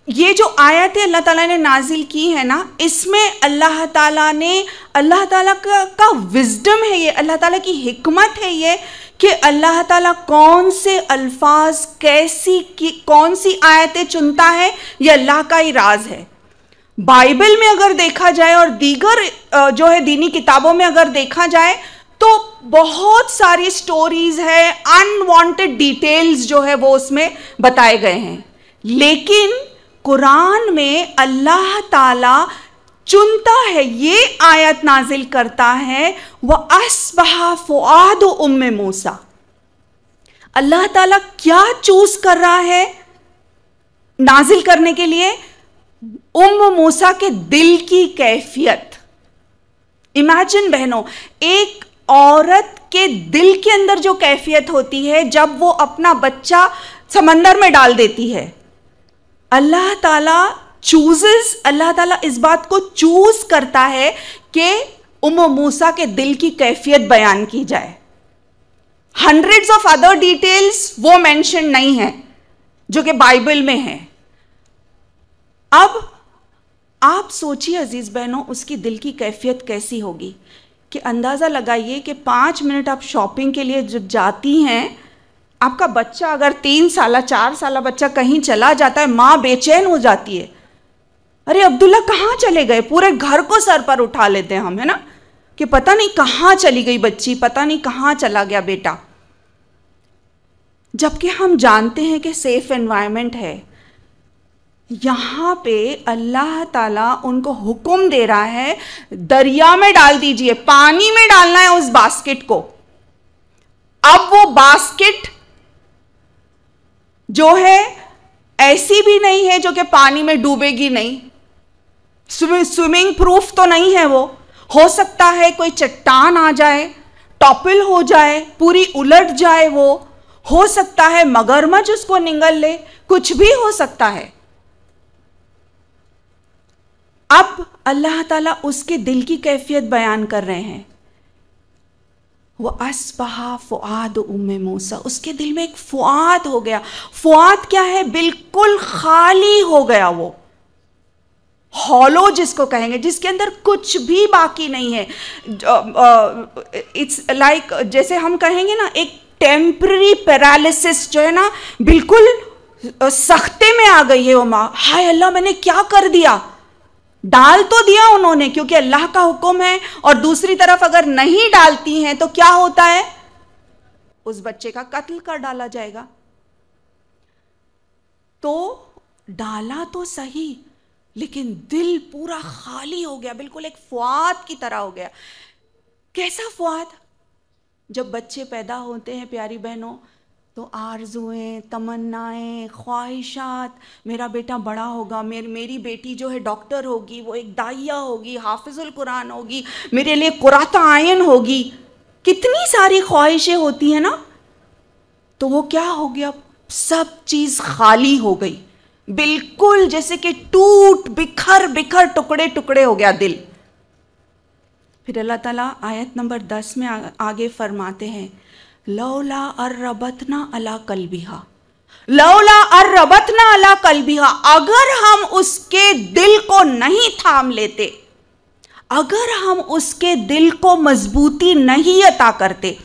ये जो आयतें अल्लाह ताला ने नाजिल की है ना, इसमें अल्लाह ताला का विजडम है, ये अल्लाह ताला की हिकमत है ये कि अल्लाह ताला कौन से अल्फाज कौन सी आयतें चुनता है, ये अल्लाह का ही राज है। बाइबल में अगर देखा जाए और दीगर जो है दीनी किताबों में अगर देखा जाए तो बहुत सारी स्टोरीज है, अनवांटेड डिटेल्स जो है वो उसमें बताए गए हैं, लेकिन कुरान में अल्लाह ताला चुनता है, ये आयत नाजिल करता है, वह अस्बहा फुआद उम्मे मूसा। अल्लाह ताला क्या चूज कर रहा है नाजिल करने के लिए? उम्म मूसा के दिल की कैफियत। इमेजिन बहनों, एक औरत के दिल के अंदर जो कैफियत होती है जब वो अपना बच्चा समंदर में डाल देती है, अल्लाह ताला इस बात को चूज करता है कि उम्म मूसा के दिल की कैफियत बयान की जाए। हंड्रेड्स ऑफ अदर डिटेल्स वो मेंशन नहीं है जो कि बाइबल में है। अब आप सोचिए अजीज बहनों, उसकी दिल की कैफियत कैसी होगी कि अंदाजा लगाइए कि 5 मिनट आप शॉपिंग के लिए जब जाती हैं, आपका बच्चा अगर 3 साल 4 साल बच्चा कहीं चला जाता है, माँ बेचैन हो जाती है, अरे अब्दुल्ला कहाँ चले गए, पूरे घर को सर पर उठा लेते हैं हम, है ना, कि पता नहीं कहाँ चली गई बच्ची, पता नहीं कहाँ चला गया बेटा। जबकि हम जानते हैं कि सेफ एनवायरनमेंट है। यहां पे अल्लाह ताला उनको हुक्म दे रहा है, दरिया में डाल दीजिए, पानी में डालना है उस बास्केट को। अब वो बास्केट जो है ऐसी भी नहीं है जो कि पानी में डूबेगी नहीं, स्विमिंग प्रूफ तो नहीं है वो। हो सकता है कोई चट्टान आ जाए, टॉपल हो जाए, पूरी उलट जाए वो, हो सकता है मगरमच्छ उसको निगल ले, कुछ भी हो सकता है। अब अल्लाह ताला उसके दिल की कैफियत बयान कर रहे हैं, वो अस्बहा फुआद उम्मे मूसा, उसके दिल में एक फुआद हो गया। फुआद क्या है? बिल्कुल खाली हो गया, वो हॉलो जिसको कहेंगे, जिसके अंदर कुछ भी बाकी नहीं है। इट्स लाइक जैसे हम कहेंगे ना, एक टेम्पररी पैरालिसिस जो है ना, बिल्कुल सख्ते में आ गई है वो माँ। हाय अल्लाह, मैंने क्या कर दिया। डाल तो दिया उन्होंने क्योंकि अल्लाह का हुक्म है, और दूसरी तरफ अगर नहीं डालती हैं तो क्या होता है? उस बच्चे का कत्ल कर डाला जाएगा। तो डाला तो सही, लेकिन दिल पूरा खाली हो गया, बिल्कुल एक फुआद की तरह हो गया। कैसा फुआद? जब बच्चे पैदा होते हैं प्यारी बहनों, तो आरजुएं, तमन्नाएं, ख्वाहिशात, मेरा बेटा बड़ा होगा, मेरी बेटी जो है डॉक्टर होगी, वो एक दाइया होगी, हाफिजुल कुरान होगी, मेरे लिए कुरात आयन होगी, कितनी सारी ख्वाहिशें होती हैं ना। तो वो क्या हो गया? सब चीज़ खाली हो गई, बिल्कुल जैसे कि टूट बिखर बिखर टुकड़े टुकड़े हो गया दिल। फिर अल्लाह ताला आयत नंबर 10 में आगे फरमाते हैं, लौला अर्रबतना अला कल्बिहा, लौला अर्रबतना अला कल्बिहा, अगर हम उसके दिल को नहीं थाम लेते, अगर हम उसके दिल को मजबूती नहीं अता करते,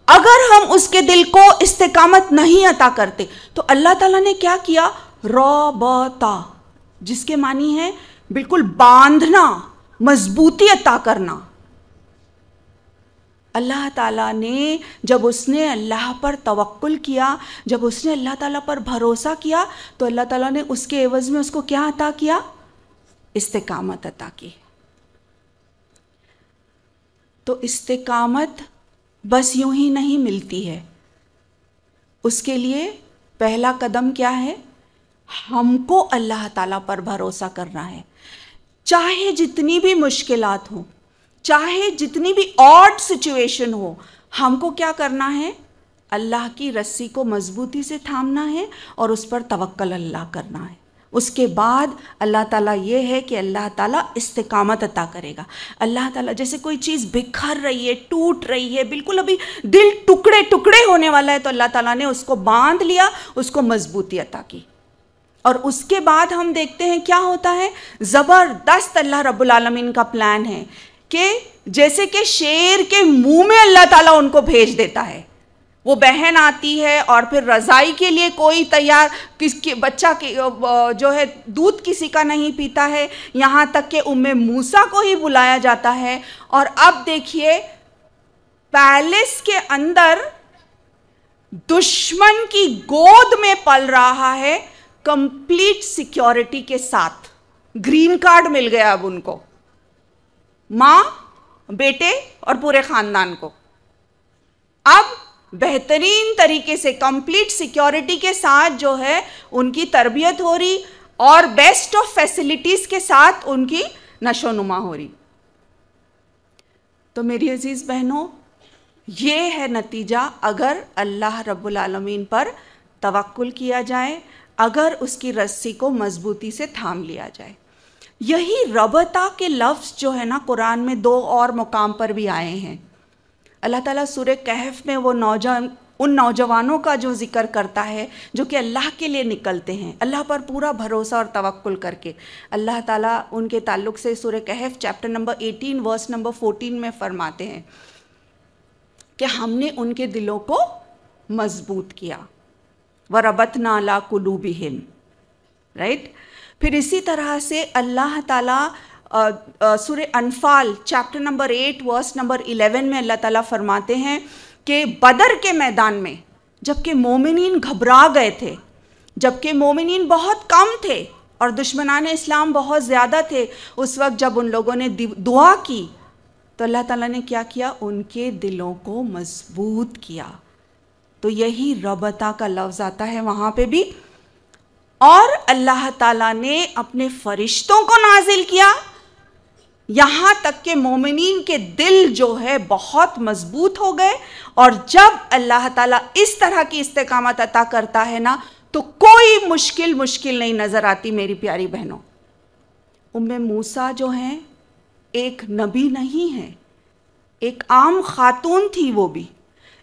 अगर हम उसके दिल को इस्तिकामत नहीं अता करते, तो अल्लाह ताला ने क्या किया? रबता, जिसके मानी है बिल्कुल बांधना, मजबूती अता करना। अल्लाह ताला ने जब उसने अल्लाह पर तवक्कुल किया, जब उसने अल्लाह ताला पर भरोसा किया, तो अल्लाह ताला ने उसके एवज में उसको क्या अता किया? इस्तिकामत अता की। तो इस्तिकामत बस यूं ही नहीं मिलती है, उसके लिए पहला कदम क्या है? हमको अल्लाह ताला पर भरोसा करना है। चाहे जितनी भी मुश्किलात हो, चाहे जितनी भी ऑड सिचुएशन हो, हमको क्या करना है? अल्लाह की रस्सी को मजबूती से थामना है और उस पर तवक्कल अल्लाह करना है। उसके बाद अल्लाह ताला ये है कि अल्लाह ताला इस्तिकामत अता करेगा। अल्लाह ताला जैसे कोई चीज़ बिखर रही है, टूट रही है, बिल्कुल अभी दिल टुकड़े टुकड़े होने वाला है, तो अल्लाह ताला ने उसको बांध लिया, उसको मजबूती अता की। और उसके बाद हम देखते हैं क्या होता है, ज़बरदस्त अल्लाह रब्बुल आलमीन का प्लान है कि जैसे कि शेर के मुंह में अल्लाह ताला उनको भेज देता है। वो बहन आती है और फिर रज़ाई के लिए कोई तैयार, किसके बच्चा के जो है दूध किसी का नहीं पीता है, यहाँ तक कि उम्मे मूसा को ही बुलाया जाता है। और अब देखिए पैलेस के अंदर दुश्मन की गोद में पल रहा है, कंप्लीट सिक्योरिटी के साथ। ग्रीन कार्ड मिल गया अब उनको, माँ, बेटे और पूरे खानदान को। अब बेहतरीन तरीके से कंप्लीट सिक्योरिटी के साथ जो है उनकी तरबियत हो रही और बेस्ट ऑफ फैसिलिटीज के साथ उनकी नशोनुमा हो रही। तो मेरी अजीज बहनों, ये है नतीजा अगर अल्लाह रब्बुल आलमीन पर तवक्कुल किया जाए, अगर उसकी रस्सी को मजबूती से थाम लिया जाए। यही रबता के लफ्ज़ जो है ना कुरान में 2 और मुकाम पर भी आए हैं। अल्लाह ताला सूरह कहफ में वो उन नौजवानों का जो जिक्र करता है जो कि अल्लाह के लिए निकलते हैं, अल्लाह पर पूरा भरोसा और तवक्कुल करके। अल्लाह ताला उनके ताल्लुक़ से सूरह कहफ चैप्टर नंबर 18 वर्स नंबर 14 में फरमाते हैं कि हमने उनके दिलों को मजबूत किया, वरबतना अला कुलूबिहिम, राइट। फिर इसी तरह से अल्लाह ताला सूरह अनफाल चैप्टर नंबर 8 वर्स नंबर 11 में अल्लाह ताला फरमाते हैं कि बदर के मैदान में जबकि मोमिनीन घबरा गए थे, जबकि मोमिनीन बहुत कम थे और दुश्मनान इस्लाम बहुत ज़्यादा थे, उस वक्त जब उन लोगों ने दुआ की तो अल्लाह ताला ने क्या किया, उनके दिलों को मजबूत किया। तो यही रबता का लफ्ज़ आता है वहाँ पे भी। और अल्लाह ताला ने अपने फरिश्तों को नाजिल किया, यहाँ तक के मोमिनीन के दिल जो है बहुत मजबूत हो गए। और जब अल्लाह ताला इस तरह की इस्तिकामत अता करता है ना, तो कोई मुश्किल नहीं नज़र आती। मेरी प्यारी बहनों, उम्मे मूसा जो हैं एक नबी नहीं है, एक आम खातून थी। वो भी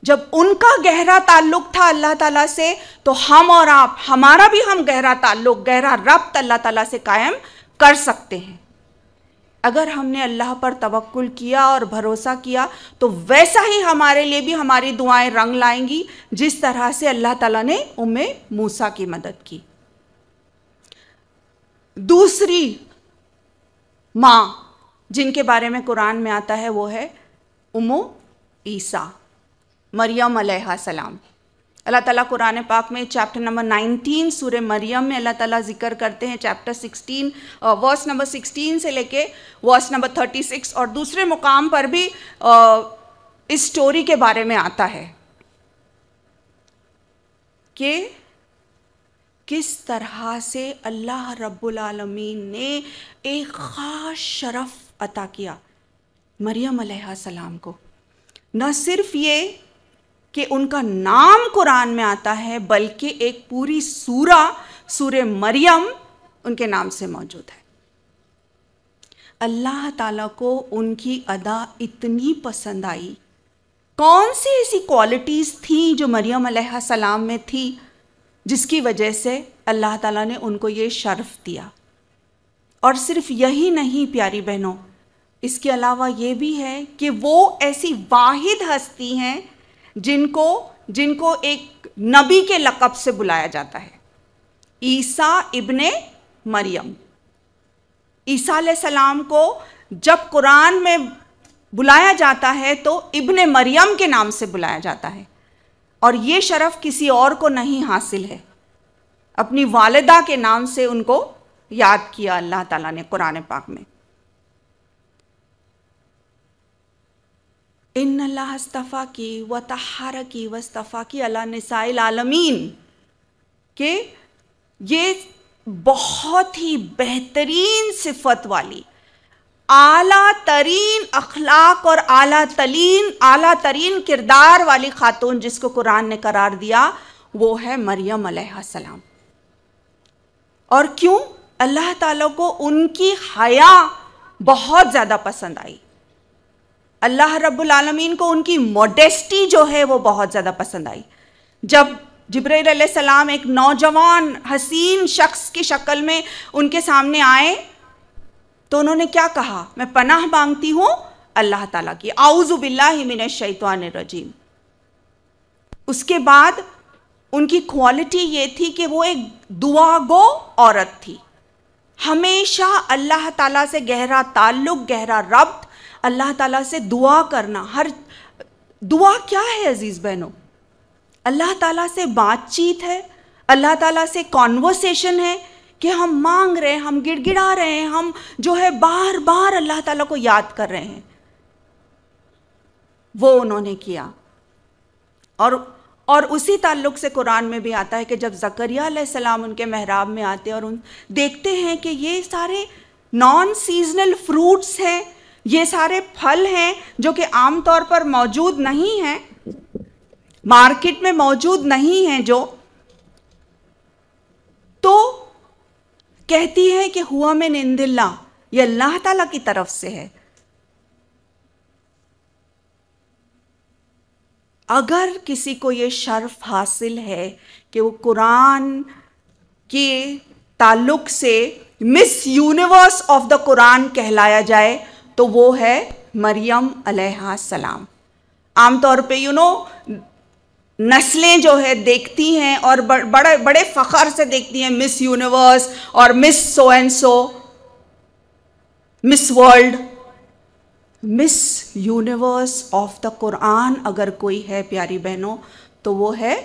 जब उनका गहरा ताल्लुक था अल्लाह ताला से, तो हम और आप, हमारा भी हम गहरा ताल्लुक, गहरा रब्त अल्लाह ताला से कायम कर सकते हैं। अगर हमने अल्लाह पर तवक्कुल किया और भरोसा किया तो वैसा ही हमारे लिए भी हमारी दुआएं रंग लाएंगी, जिस तरह से अल्लाह ताला ने उम्मे मूसा की मदद की। दूसरी माँ जिनके बारे में कुरान में आता है वो है उम्मु ईसा, मरियम अलैहा सलाम। अल्लाह ताला कुरान पाक में चैप्टर नंबर 19 सूरह मरियम में अल्लाह ताला जिक्र करते हैं, चैप्टर 16 वर्स नंबर 16 से लेके वर्स नंबर 36, और दूसरे मुकाम पर भी इस स्टोरी के बारे में आता है कि किस तरह से अल्लाह रब्बुल आलमीन ने एक ख़ास शरफ़ अता किया मरियम अलैहा सलाम को। न सिर्फ ये कि उनका नाम कुरान में आता है, बल्कि एक पूरी सूरह मरियम उनके नाम से मौजूद है। अल्लाह ताला को उनकी अदा इतनी पसंद आई। कौन सी ऐसी क्वालिटीज़ थी जो मरियम अलैहा सलाम में थी जिसकी वजह से अल्लाह ताला ने उनको ये शर्फ दिया। और सिर्फ यही नहीं प्यारी बहनों, इसके अलावा ये भी है कि वो ऐसी वाहिद हस्ती हैं जिनको एक नबी के लक़ब से बुलाया जाता है, ईसा इब्ने मरियम। ईसा अलैहिस्सलाम को जब कुरान में बुलाया जाता है तो इब्ने मरियम के नाम से बुलाया जाता है, और ये शरफ़ किसी और को नहीं हासिल है। अपनी वालिदा के नाम से उनको याद किया अल्लाह ताला ने कुरान पाक में। इन्नल्लाह अस्तफ़ा की व तहर की वस्तफ़ा की अला निसाइल आलमीन, के ये बहुत ही बेहतरीन सिफत वाली, आला तरीन अखलाक और आला तरीन किरदार वाली खातून जिसको कुरान ने करार दिया वो है मरियम अलैहा सलाम। और क्यों? अल्लाह ताला को उनकी हया बहुत ज़्यादा पसंद आई। अल्लाह रब्बुल आलमीन को उनकी मॉडेस्टी जो है वो बहुत ज़्यादा पसंद आई। जब जिब्राइल अलैहिस्सलाम एक नौजवान हसीन शख्स की शक्ल में उनके सामने आए तो उन्होंने क्या कहा? मैं पनाह मांगती हूँ अल्लाह ताला की, आऊज़ु बिल्लाहि मिनश शैतानिर रजीम। उसके बाद उनकी क्वालिटी ये थी कि वो एक दुआ गो औरत थी, हमेशा अल्लाह ताला से गहरा ताल्लुक, गहरा रब्त, अल्लाह ताला से दुआ करना। हर दुआ क्या है अजीज़ बहनों? अल्लाह ताला से बातचीत है, अल्लाह ताला से कॉन्वर्सेशन है कि हम मांग रहे हैं, हम गिड़गिड़ा रहे हैं, हम जो है बार बार अल्लाह ताला को याद कर रहे हैं। वो उन्होंने किया। और उसी ताल्लुक से कुरान में भी आता है कि जब ज़करिया अलैहिस्सलाम उनके महराब में आते हैं और उन देखते हैं कि ये सारे नॉन सीजनल फ्रूट्स हैं, ये सारे फल हैं जो कि आम तौर पर मौजूद नहीं हैं, मार्केट में मौजूद नहीं हैं, तो कहती है कि हुआ मिन इंदिल्लाह, ये अल्लाह ताला की तरफ से है। अगर किसी को ये शर्फ हासिल है कि वो कुरान के ताल्लुक से miss universe of the Quran कहलाया जाए तो वो है मरियम अलैहिस्सलाम। आमतौर पे नस्लें जो है देखती हैं और बड़े बड़े फ़ख्र से देखती हैं मिस यूनिवर्स और miss so and so, miss world. Miss universe of the Quran अगर कोई है प्यारी बहनों तो वो है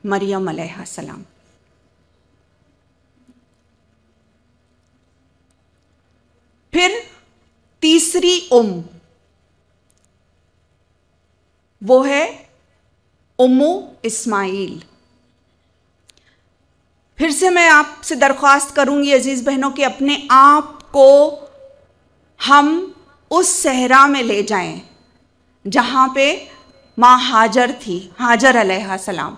मरियम अलैहिस्सलाम। फिर तीसरी वो है उम्मु इस्माइल। फिर से मैं आपसे दरख्वास्त करूंगी अजीज बहनों कि अपने आप को हम उस सहरा में ले जाएं जहां पे माँ हाजर थी, हाजर अलैहिस्सलाम,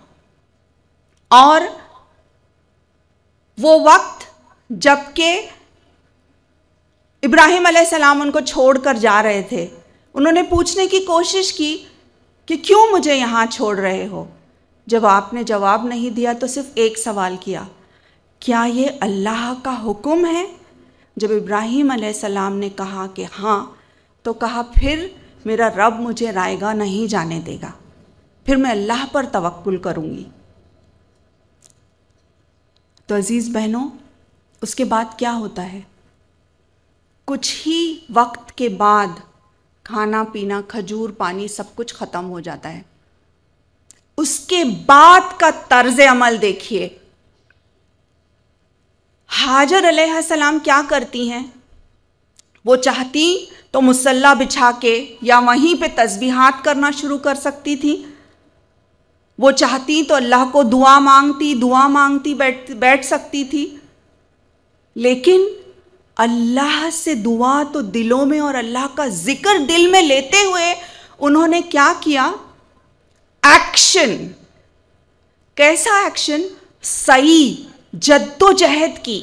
और वो वक्त जबकि इब्राहिम अलैहिस्सलाम उनको छोड़कर जा रहे थे। उन्होंने पूछने की कोशिश की कि क्यों मुझे यहाँ छोड़ रहे हो। जब आपने जवाब नहीं दिया तो सिर्फ एक सवाल किया, क्या ये अल्लाह का हुक्म है? जब इब्राहिम अलैहिस्सलाम ने कहा कि हाँ, तो कहा फिर मेरा रब मुझे रायगा नहीं जाने देगा, फिर मैं अल्लाह पर तवक्कुल करूँगी। तो अजीज़ बहनों, उसके बाद क्या होता है? कुछ ही वक्त के बाद खाना पीना, खजूर पानी सब कुछ ख़त्म हो जाता है। उसके बाद का तर्ज अमल देखिए। हाजर अलैहिस्सलाम क्या करती हैं? वो चाहती तो मुसल्ला बिछा के या वहीं पे तस्बीहात करना शुरू कर सकती थी। वो चाहती तो अल्लाह को दुआ मांगती बैठ सकती थी। लेकिन अल्लाह से दुआ तो दिलों में और अल्लाह का जिक्र दिल में लेते हुए उन्होंने क्या किया? एक्शन। कैसा एक्शन? सही जद्दोजहद की।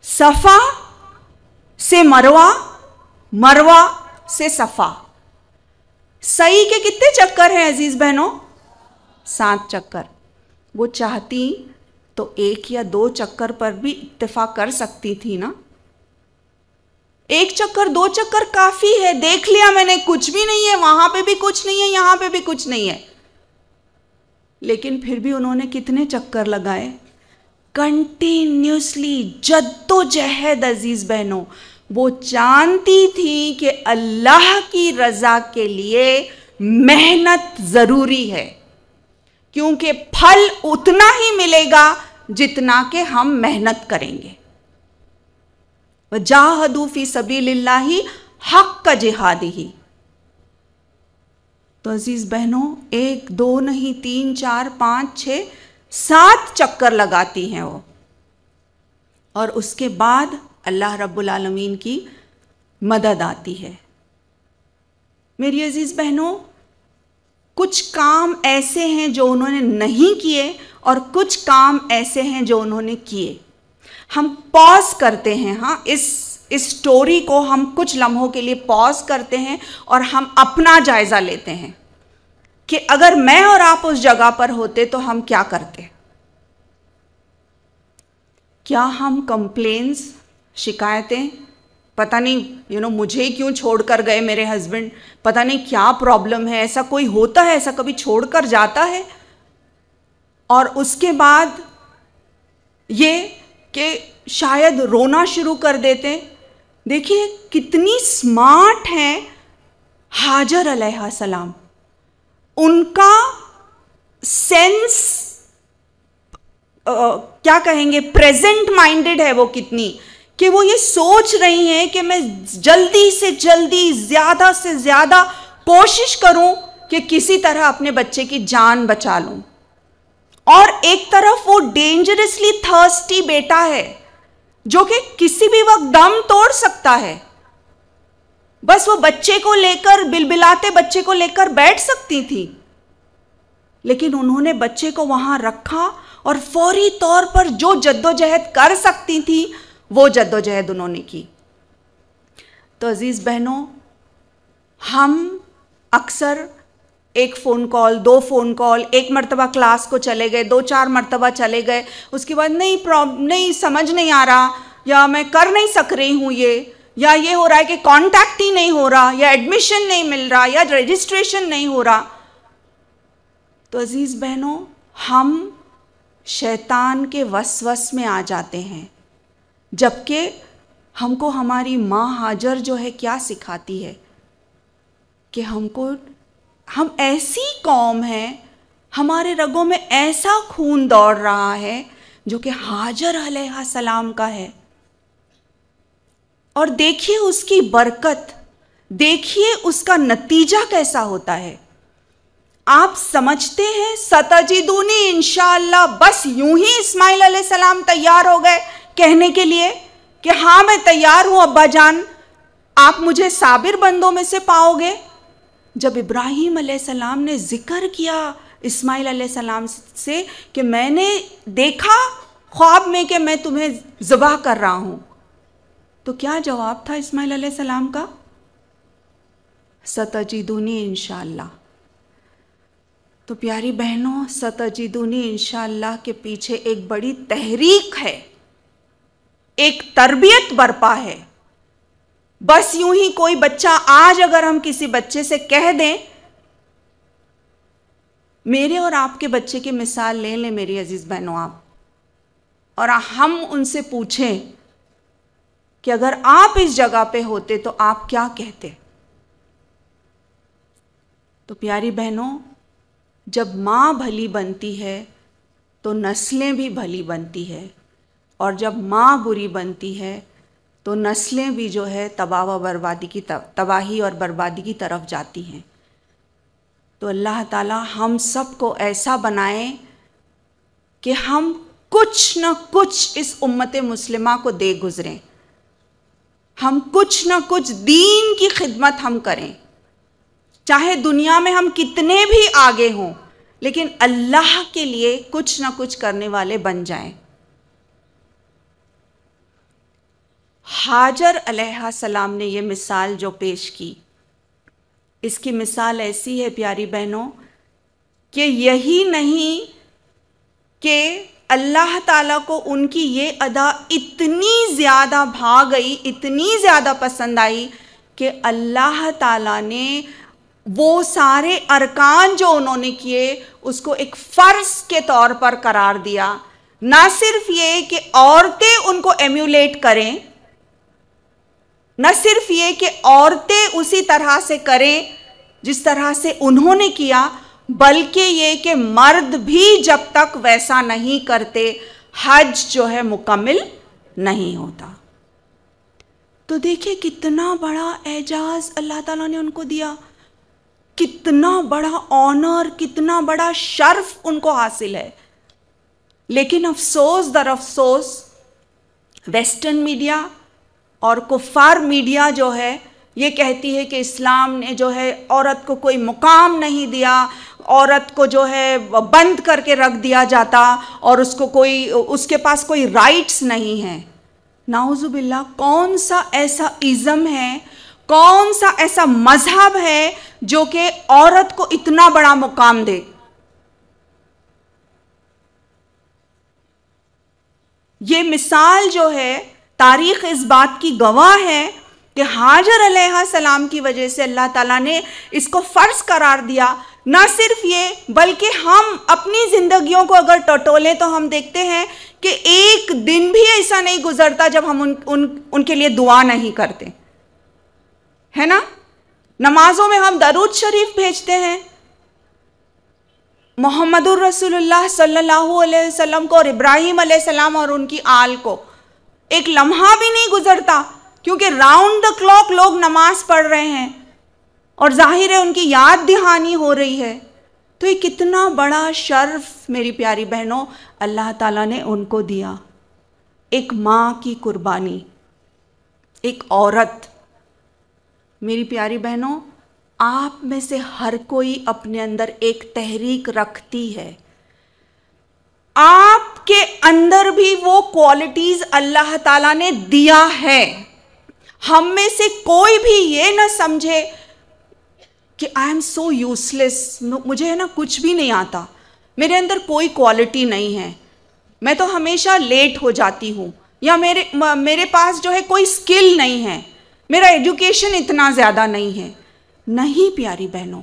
सफ़ा से मरवा, मरवा से सफ़ा। सही के कितने चक्कर हैं अजीज़ बहनों? 7 चक्कर। वो चाहती तो 1 या 2 चक्कर पर भी इत्तेफाक कर सकती थी ना। 1 चक्कर 2 चक्कर काफ़ी है, देख लिया मैंने, कुछ भी नहीं है, वहाँ पे भी कुछ नहीं है, यहाँ पे भी कुछ नहीं है। लेकिन फिर भी उन्होंने कितने चक्कर लगाए? कंटिन्यूसली जद्दोजहद। अजीज़ बहनों, वो जानती थी कि अल्लाह की रज़ा के लिए मेहनत ज़रूरी है, क्योंकि फल उतना ही मिलेगा जितना कि हम मेहनत करेंगे। वजाहदू फी सबीलिल्लाहि हक्क जिहादिही। तो अजीज़ बहनों, 1 2 नहीं, 3 4 5 6 7 चक्कर लगाती हैं वो। और उसके बाद अल्लाह रब्बुल आलमीन की मदद आती है। मेरी अजीज़ बहनों, कुछ काम ऐसे हैं जो उन्होंने नहीं किए और कुछ काम ऐसे हैं जो उन्होंने किए। हम पॉज करते हैं, हाँ, इस स्टोरी को हम कुछ लम्हों के लिए पॉज करते हैं और हम अपना जायज़ा लेते हैं कि अगर मैं और आप उस जगह पर होते तो हम क्या करते। क्या हम कंप्लेंट्स, शिकायतें, पता नहीं मुझे क्यों छोड़कर गए मेरे हस्बैंड, पता नहीं क्या प्रॉब्लम है, ऐसा कोई होता है, ऐसा कभी छोड़कर जाता है। और उसके बाद ये कि शायद रोना शुरू कर देते। देखिए कितनी स्मार्ट हैं हाजर अलैहा सलाम, उनका सेंस क्या कहेंगे, प्रेजेंट माइंडेड है वो कितनी, कि वो ये सोच रही हैं कि मैं जल्दी से जल्दी, ज़्यादा से ज़्यादा कोशिश करूं कि किसी तरह अपने बच्चे की जान बचा लूं। और एक तरफ वो डेंजरसली थर्स्टी बेटा है जो कि किसी भी वक्त दम तोड़ सकता है। बस वो बच्चे को लेकर, बिलबिलाते बच्चे को लेकर बैठ सकती थी, लेकिन उन्होंने बच्चे को वहां रखा और फौरी तौर पर जो जद्दोजहद कर सकती थी वो जद्दोजहद उन्होंने की। तो अजीज बहनों, हम अक्सर एक फ़ोन कॉल, 2 फ़ोन कॉल, एक मरतबा क्लास को चले गए, 2-4 मरतबा चले गए, उसके बाद नहीं समझ नहीं आ रहा, या मैं कर नहीं सक रही हूँ ये, या ये हो रहा है कि कांटेक्ट ही नहीं हो रहा, या एडमिशन नहीं मिल रहा, या रजिस्ट्रेशन नहीं हो रहा। तो अजीज़ बहनों, हम शैतान के वसवस में आ जाते हैं, जबकि हमको हमारी माँ हाजर जो है क्या सिखाती है कि हम ऐसी कौम हैं, हमारे रगों में ऐसा खून दौड़ रहा है जो कि हाजर अलैहा सलाम का है। और देखिए उसकी बरकत, देखिए उसका नतीजा कैसा होता है। आप समझते हैं सतजिदूनी इंशाअल्लाह, बस यूं ही इस्माइल अलैहिस्सलाम तैयार हो गए कहने के लिए कि हाँ मैं तैयार हूं अब्बा जान, आप मुझे साबिर बंदों में से पाओगे। जब इब्राहीम अलैहिस्सलाम ने जिक्र किया इस्माइल अलैहिस्सलाम से कि मैंने देखा ख्वाब में कि मैं तुम्हें ज़िबा कर रहा हूं, तो क्या जवाब था इस्माइल अलैहिस्सलाम का? सतजिदूनी इंशाअल्लाह। तो प्यारी बहनों, सतजिदूनी इंशाअल्लाह के पीछे एक बड़ी तहरीक है, एक तरबियत बरपा है। बस यूं ही कोई बच्चा, आज अगर हम किसी बच्चे से कह दें, मेरे और आपके बच्चे की मिसाल ले लें मेरी अजीज बहनों आप, और हम उनसे पूछें कि अगर आप इस जगह पे होते तो आप क्या कहते। तो प्यारी बहनों, जब माँ भली बनती है तो नस्लें भी भली बनती है, और जब माँ बुरी बनती है तो नस्लें भी जो है तबाही और बर्बादी की तरफ जाती हैं। तो अल्लाह ताला हम सब को ऐसा बनाए कि हम कुछ न कुछ इस उम्मत मुस्लिमा को दे गुजरें, हम कुछ न कुछ दीन की खिदमत हम करें, चाहे दुनिया में हम कितने भी आगे हों, लेकिन अल्लाह के लिए कुछ न कुछ करने वाले बन जाएं। हाजर अलैहा सलाम ने ये मिसाल जो पेश की, इसकी मिसाल ऐसी है प्यारी बहनों कि यही नहीं कि अल्लाह ताला को उनकी ये अदा इतनी ज़्यादा भा गई, इतनी ज़्यादा पसंद आई कि अल्लाह ताला ने वो सारे अरकान जो उन्होंने किए उसको एक फ़र्ज के तौर पर करार दिया। ना सिर्फ ये कि औरतें उनको एम्यूलेट करें, न सिर्फ ये कि औरतें उसी तरह से करें जिस तरह से उन्होंने किया, बल्कि ये कि मर्द भी जब तक वैसा नहीं करते हज जो है मुकम्मिल नहीं होता। तो देखिए कितना बड़ा एजाज़ अल्लाह ताला ने उनको दिया, कितना बड़ा ऑनर, कितना बड़ा शर्फ उनको हासिल है। लेकिन अफसोस दर अफसोस वेस्टर्न मीडिया और कुफार मीडिया जो है ये कहती है कि इस्लाम ने जो है औरत को कोई मुकाम नहीं दिया, औरत को जो है बंद करके रख दिया जाता और उसके पास कोई राइट्स नहीं हैं। नाउज़ुबिल्लाह, कौन सा ऐसा इज़्म है, कौन सा ऐसा मजहब है जो कि औरत को इतना बड़ा मुकाम दे? ये मिसाल जो है, तारीख इस बात की गवाह है कि हाजर अलैहिस्सलाम की वजह से अल्लाह ताला ने इसको फ़र्ज करार दिया। ना सिर्फ ये, बल्कि हम अपनी ज़िंदगियों को अगर टटोलें तो हम देखते हैं कि एक दिन भी ऐसा नहीं गुजरता जब हम उनके लिए दुआ नहीं करते, है ना। नमाजों में हम दरूद शरीफ भेजते हैं मोहम्मदुर रसूलुल्लाह सल्लल्लाहु अलैहि वसल्लम को और इब्राहीम अलैहिस्सलाम और उनकी आल को। एक लम्हा भी नहीं गुजरता, क्योंकि राउंड द क्लॉक लोग नमाज पढ़ रहे हैं और जाहिर है उनकी याद दहानी हो रही है। तो ये कितना बड़ा शर्फ मेरी प्यारी बहनों अल्लाह ताला ने उनको दिया। एक माँ की कुर्बानी, एक औरत। मेरी प्यारी बहनों, आप में से हर कोई अपने अंदर एक तहरीक रखती है। आपके अंदर भी वो क्वालिटीज अल्लाह ताला ने दिया है। हम में से कोई भी ये ना समझे कि आई एम सो यूजलेस, मुझे है ना कुछ भी नहीं आता, मेरे अंदर कोई क्वालिटी नहीं है, मैं तो हमेशा लेट हो जाती हूँ, या मेरे पास जो है कोई स्किल नहीं है, मेरा एजुकेशन इतना ज़्यादा नहीं है। नहीं प्यारी बहनों,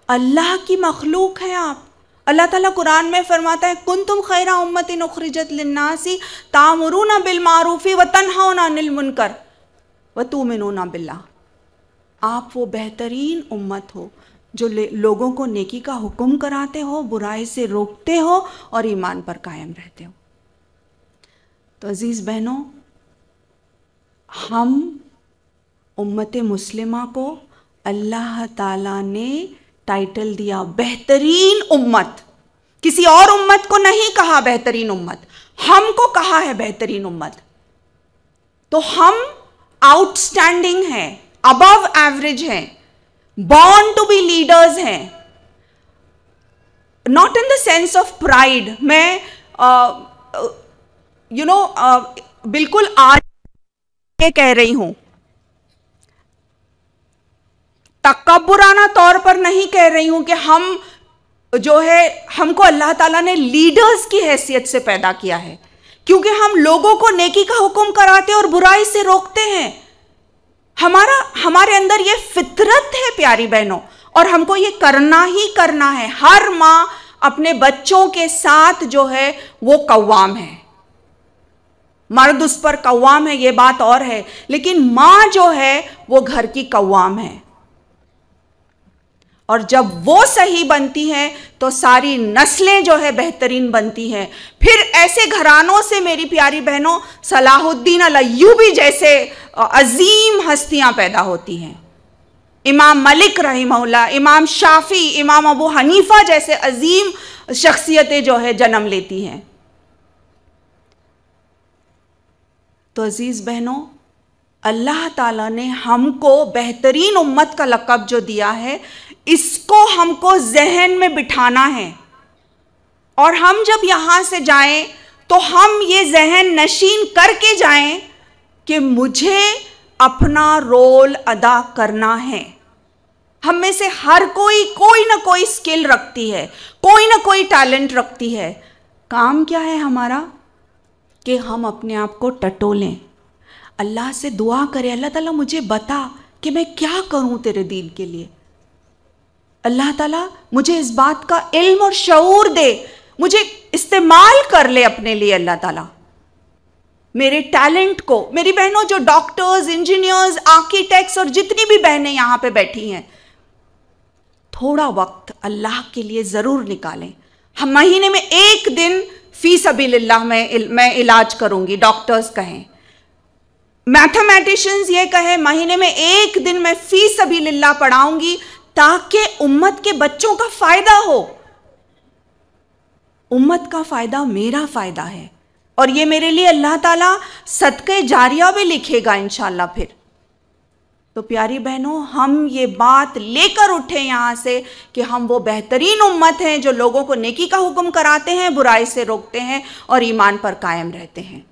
अल्लाह की मखलूक है आप। अल्लाह ताला कुरान में फरमाता है, कुंतुम खैरा उम्मतिन उखरिजत लिन्नासी तामुरूना बिल मारूफी व तन्हाउना अनिल मुनकर व तुमिनूना बिल्लाह। आप वो बेहतरीन उम्मत हो जो लोगों को नेकी का हुक्म कराते हो, बुराई से रोकते हो और ईमान पर कायम रहते हो। तो अजीज़ बहनों, हम उम्मत मुस्लिमा को अल्लाह ताला ने टाइटल दिया बेहतरीन उम्मत। किसी और उम्मत को नहीं कहा बेहतरीन उम्मत, हमको कहा है बेहतरीन उम्मत। तो हम आउटस्टैंडिंग हैं, अबव एवरेज हैं, बॉर्न टू बी लीडर्स हैं। Not in the sense of pride, मैं बिल्कुल आज ये कह रही हूं, तकब्बुराना तौर पर नहीं कह रही हूं कि हम जो है, हमको अल्लाह ताला ने लीडर्स की हैसियत से पैदा किया है, क्योंकि हम लोगों को नेकी का हुक्म कराते और बुराई से रोकते हैं। हमारे अंदर ये फितरत है प्यारी बहनों, और हमको ये करना ही करना है। हर माँ अपने बच्चों के साथ जो है वो कव्वाम है, मर्द उस पर कव्वाम है, ये बात और है, लेकिन माँ जो है वो घर की कव्वाम है। और जब वो सही बनती हैं तो सारी नस्लें जो है बेहतरीन बनती हैं। फिर ऐसे घरानों से मेरी प्यारी बहनों सलाहुद्दीन अल-अय्यूबी जैसे अजीम हस्तियां पैदा होती हैं, इमाम मलिक रहिमहुल्लाह, इमाम शाफी, इमाम अबू हनीफा जैसे अजीम शख्सियतें जो है जन्म लेती हैं। तो अजीज बहनों, अल्लाह ताला ने हमको बेहतरीन उम्मत का लक़ब जो दिया है, इसको हमको जहन में बिठाना है। और हम जब यहाँ से जाएं तो हम ये जहन नशीन करके जाएं कि मुझे अपना रोल अदा करना है। हम में से हर कोई ना कोई स्किल रखती है, कोई ना कोई टैलेंट रखती है। काम क्या है हमारा कि हम अपने आप को टटोलें, अल्लाह से दुआ करें, अल्लाह ताला मुझे बता कि मैं क्या करूं तेरे दीन के लिए। अल्लाह ताला मुझे इस बात का इल्म और शऊर दे, मुझे इस्तेमाल कर ले अपने लिए। अल्लाह ताला मेरे टैलेंट को, मेरी बहनों जो डॉक्टर्स, इंजीनियर्स, आर्किटेक्ट्स और जितनी भी बहनें यहाँ पे बैठी हैं, थोड़ा वक्त अल्लाह के लिए ज़रूर निकालें। हम महीने में एक दिन फी सबीलिल्लाह मैं इलाज करूँगी, डॉक्टर्स कहें, मैथमेटिशियंस ये कहें महीने में एक दिन मैं फी सबीलिल्लाह पढ़ाऊंगी ताकि उम्मत के बच्चों का फ़ायदा हो। उम्मत का फ़ायदा मेरा फ़ायदा है, और ये मेरे लिए अल्लाह ताला सदक़े जारिया भी लिखेगा इंशाअल्लाह। फिर तो प्यारी बहनों, हम ये बात लेकर उठे यहाँ से कि हम वो बेहतरीन उम्मत हैं जो लोगों को नेकी का हुक्म कराते हैं, बुराई से रोकते हैं और ईमान पर कायम रहते हैं।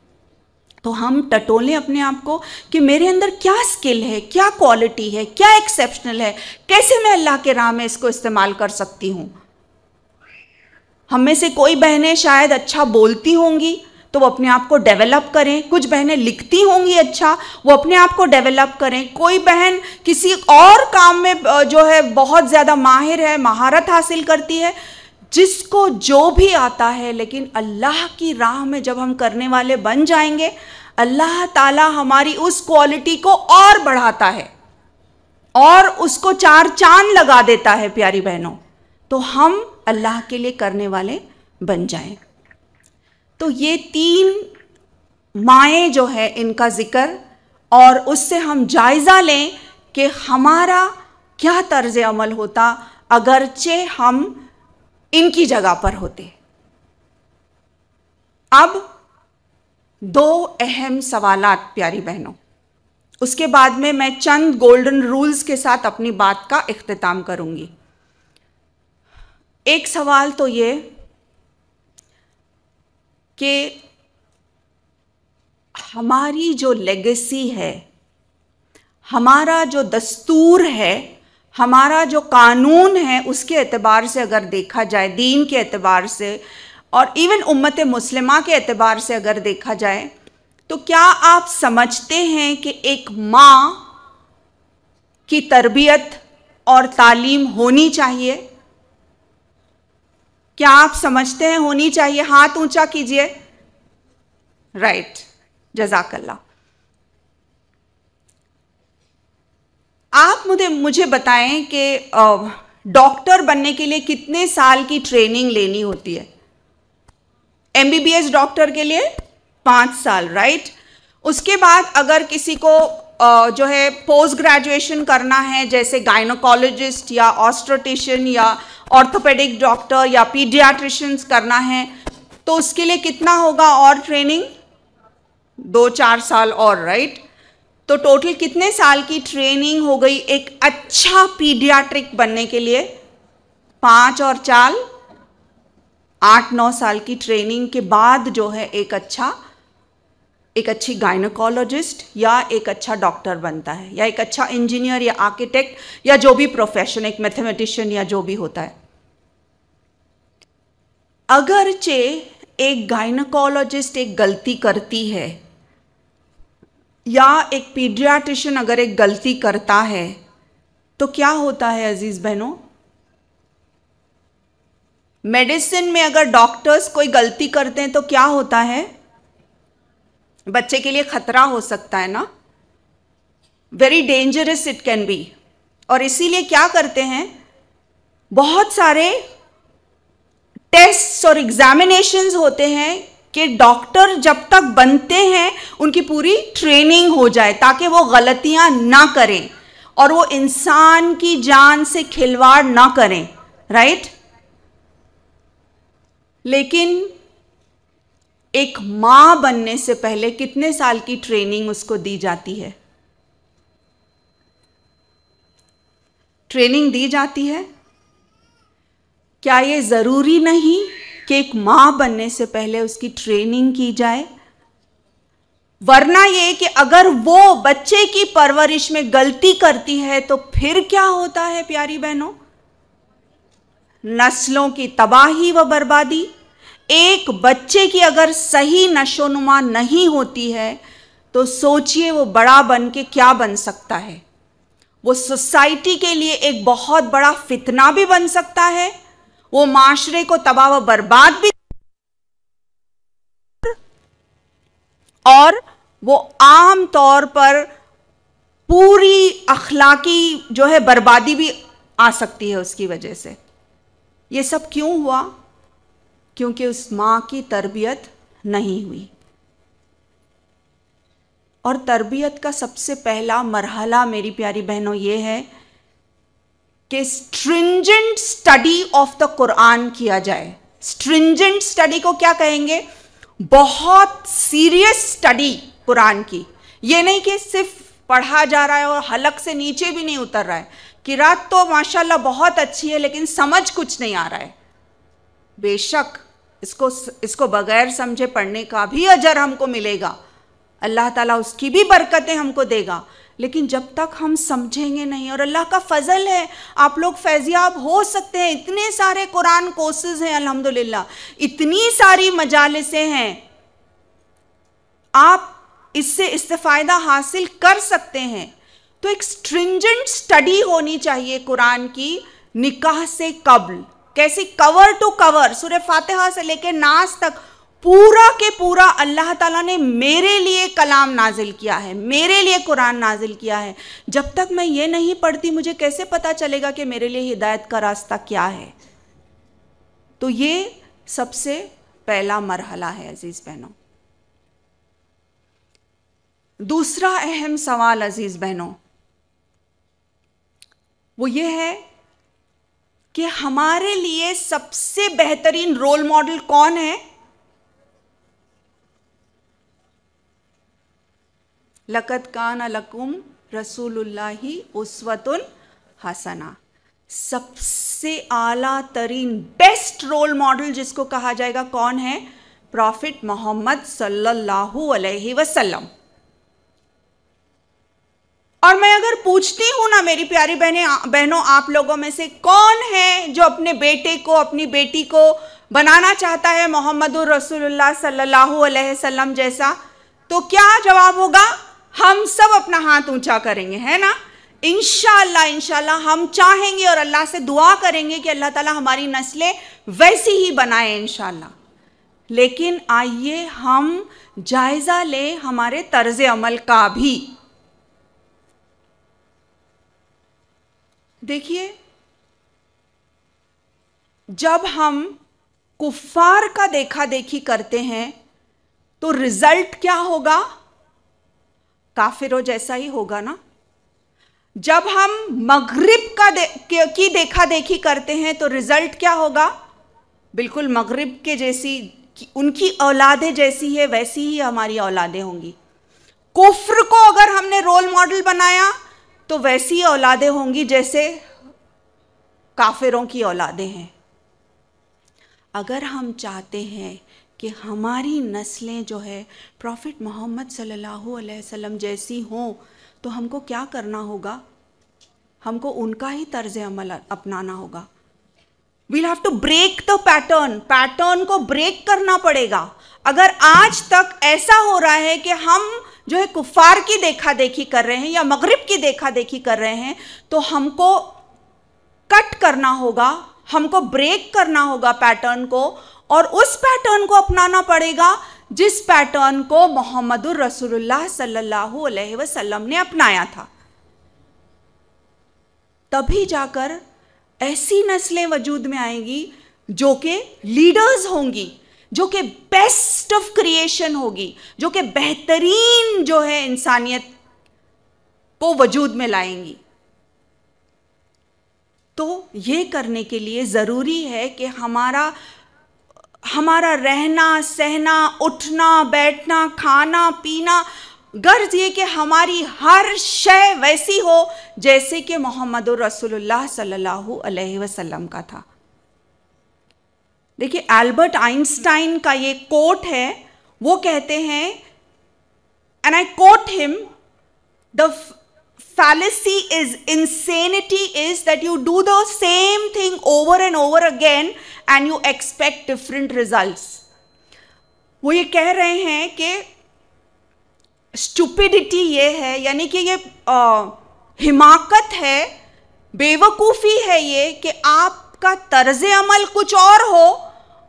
तो हम टटोलें अपने आप को कि मेरे अंदर क्या स्किल है, क्या क्वालिटी है, क्या एक्सेप्शनल है, कैसे मैं अल्लाह के राह में इसको इस्तेमाल कर सकती हूँ। हम में से कोई बहनें शायद अच्छा बोलती होंगी तो वो अपने आप को डेवलप करें, कुछ बहनें लिखती होंगी अच्छा, वो अपने आप को डेवलप करें, कोई बहन किसी और काम में जो है बहुत ज़्यादा माहिर है, महारत हासिल करती है, जिसको जो भी आता है। लेकिन अल्लाह की राह में जब हम करने वाले बन जाएंगे, अल्लाह ताला हमारी उस क्वालिटी को और बढ़ाता है और उसको चार चांद लगा देता है प्यारी बहनों। तो हम अल्लाह के लिए करने वाले बन जाएं। तो ये 3 माएँ जो है इनका जिक्र, और उससे हम जायज़ा लें कि हमारा क्या तर्ज अमल होता अगरचे हम इनकी जगह पर होते। अब 2 अहम सवालात प्यारी बहनों, उसके बाद में मैं चंद गोल्डन रूल्स के साथ अपनी बात का इख्तिताम करूंगी। एक सवाल तो ये कि हमारी जो लेगेसी है, हमारा जो दस्तूर है, हमारा जो कानून है, उसके एतबार से अगर देखा जाए, दीन के एतबार से और इवन उम्मत मुस्लिमा के एतबार से अगर देखा जाए, तो क्या आप समझते हैं कि एक माँ की तरबियत और तालीम होनी चाहिए? क्या आप समझते हैं होनी चाहिए? हाथ ऊंचा कीजिए। राइट, जज़ाकल्लाह। आप मुझे बताएं कि डॉक्टर बनने के लिए कितने साल की ट्रेनिंग लेनी होती है? MBBS डॉक्टर के लिए 5 साल, राइट। उसके बाद अगर किसी को जो है पोस्ट ग्रेजुएशन करना है, जैसे गायनोकोलॉजिस्ट या ऑस्ट्रोटिशियन या ऑर्थोपेडिक डॉक्टर या पीडियाट्रिशियंस करना है, तो उसके लिए कितना होगा और ट्रेनिंग? 2-4 साल और, राइट। तो टोटल कितने साल की ट्रेनिंग हो गई एक अच्छा पीडियाट्रिक बनने के लिए? 5 और 4 8-9 साल की ट्रेनिंग के बाद जो है एक अच्छी गायनोकोलॉजिस्ट या एक अच्छा डॉक्टर बनता है, या एक अच्छा इंजीनियर या आर्किटेक्ट या जो भी प्रोफेशन, एक मैथमेटिशियन या जो भी होता है। अगरचे एक गायनोकोलॉजिस्ट एक गलती करती है या एक पीडियाट्रिशियन अगर एक गलती करता है, तो क्या होता है अजीज बहनों? मेडिसिन में अगर डॉक्टर्स कोई गलती करते हैं तो क्या होता है? बच्चे के लिए खतरा हो सकता है ना, very dangerous it can be. और इसीलिए क्या करते हैं, बहुत सारे टेस्ट और एग्जामिनेशंस होते हैं कि डॉक्टर जब तक बनते हैं उनकी पूरी ट्रेनिंग हो जाए ताकि वो गलतियां ना करें और वो इंसान की जान से खिलवाड़ ना करें, राइट। लेकिन एक मां बनने से पहले कितने साल की ट्रेनिंग उसको दी जाती है? ट्रेनिंग दी जाती है। क्या ये जरूरी नहीं कि एक मां बनने से पहले उसकी ट्रेनिंग की जाए? वरना ये कि अगर वो बच्चे की परवरिश में गलती करती है तो फिर क्या होता है प्यारी बहनों? नस्लों की तबाही व बर्बादी। एक बच्चे की अगर सही नशोनुमा नहीं होती है तो सोचिए वो बड़ा बन के क्या बन सकता है। वो सोसाइटी के लिए एक बहुत बड़ा फितना भी बन सकता है, वो माशरे को तबाह व बर्बाद भी, और वो आम तौर पर पूरी अखलाकी जो है बर्बादी भी आ सकती है उसकी वजह से। ये सब क्यों हुआ? क्योंकि उस मां की तरबियत नहीं हुई। और तरबियत का सबसे पहला मरहला मेरी प्यारी बहनों ये है कि stringent study of the Quran किया जाए। स्ट्रिंजेंट स्टडी को क्या कहेंगे? बहुत सीरियस स्टडी कुरान की। ये नहीं कि सिर्फ पढ़ा जा रहा है और हलक से नीचे भी नहीं उतर रहा है। किरात तो माशाल्लाह बहुत अच्छी है लेकिन समझ कुछ नहीं आ रहा है। बेशक इसको बगैर समझे पढ़ने का भी अजर हमको मिलेगा, अल्लाह ताला उसकी भी बरकतें हमको देगा, लेकिन जब तक हम समझेंगे नहीं, और अल्लाह का फजल है आप लोग फैजियाब हो सकते हैं, इतने सारे कुरान कोर्सेज हैं अल्हम्दुलिल्लाह, इतनी सारी मजालिसें हैं, आप इससे इस्तेफायदा हासिल कर सकते हैं। तो एक स्ट्रिंजेंट स्टडी होनी चाहिए कुरान की निकाह से कब्ल, कैसी कवर टू कवर सूरह फातिहा से लेकर नास तक पूरा के पूरा अल्लाह ताला ने मेरे लिए कलाम नाजिल किया है, मेरे लिए कुरान नाजिल किया है। जब तक मैं ये नहीं पढ़ती मुझे कैसे पता चलेगा कि मेरे लिए हिदायत का रास्ता क्या है। तो ये सबसे पहला मरहला है अजीज बहनों। दूसरा अहम सवाल अजीज बहनों वो ये है कि हमारे लिए सबसे बेहतरीन रोल मॉडल कौन है। लक़द कान लकुम रसूलुल्लाहि उस्वतुन हसना, सबसे आला तरीन बेस्ट रोल मॉडल जिसको कहा जाएगा कौन है, प्रॉफिट मोहम्मद सल्लल्लाहु अलैहि वसल्लम। और मैं अगर पूछती हूं ना मेरी प्यारी बहनों आप लोगों में से कौन है जो अपने बेटे को अपनी बेटी को बनाना चाहता है मोहम्मदुर रसूलुल्लाह सल्लल्लाहु अलैहि वसल्लम जैसा, तो क्या जवाब होगा, हम सब अपना हाथ ऊंचा करेंगे, है ना। इंशाअल्लाह इंशाअल्लाह हम चाहेंगे और अल्लाह से दुआ करेंगे कि अल्लाह ताला हमारी नस्लें वैसी ही बनाए इंशाअल्लाह। लेकिन आइए हम जायजा लें हमारे तर्ज अमल का भी। देखिए, जब हम कुफ्फार का देखा देखी करते हैं तो रिजल्ट क्या होगा, काफिरों जैसा ही होगा ना। जब हम मगरिब की देखा देखी करते हैं तो रिजल्ट क्या होगा, बिल्कुल मगरिब के जैसी, उनकी औलादें जैसी है वैसी ही हमारी औलादें होंगी। कुफ्र को अगर हमने रोल मॉडल बनाया तो वैसी औलादें होंगी जैसे काफिरों की औलादें हैं। अगर हम चाहते हैं कि हमारी नस्लें जो है प्रॉफिट मोहम्मद सल्लल्लाहु अलैहि वसल्लम जैसी हों, तो हमको क्या करना होगा, हमको उनका ही तर्ज अमल अपनाना होगा। We'll have to break the pattern को ब्रेक करना पड़ेगा। अगर आज तक ऐसा हो रहा है कि हम जो है कुफ्फार की देखा देखी कर रहे हैं या मगरिब की देखा देखी कर रहे हैं, तो हमको कट करना होगा, हमको ब्रेक करना होगा पैटर्न को, और उस पैटर्न को अपनाना पड़ेगा जिस पैटर्न को मोहम्मदुर रसूलुल्लाह सल्लल्लाहु अलैहि वसल्लम ने अपनाया था। तभी जाकर ऐसी नस्लें वजूद में आएंगी जो कि लीडर्स होंगी, जो कि बेस्ट ऑफ क्रिएशन होगी, जो कि बेहतरीन जो है इंसानियत को वजूद में लाएंगी। तो ये करने के लिए ज़रूरी है कि हमारा रहना सहना, उठना बैठना, खाना पीना, गर्ज ये कि हमारी हर शय वैसी हो जैसे कि मोहम्मदुर रसूलुल्लाह सल्लल्लाहु अलैहि वसल्लम का था। देखिए, एल्बर्ट आइंस्टाइन का ये कोट है, वो कहते हैं, and I quote him, the fallacy is insanity is that you do the same thing over and over again and you expect different results। वो ये कह रहे हैं कि स्टुपिडिटी ये है, यानी कि ये हिमाकत है, बेवकूफ़ी है ये कि आपका तर्ज अमल कुछ और हो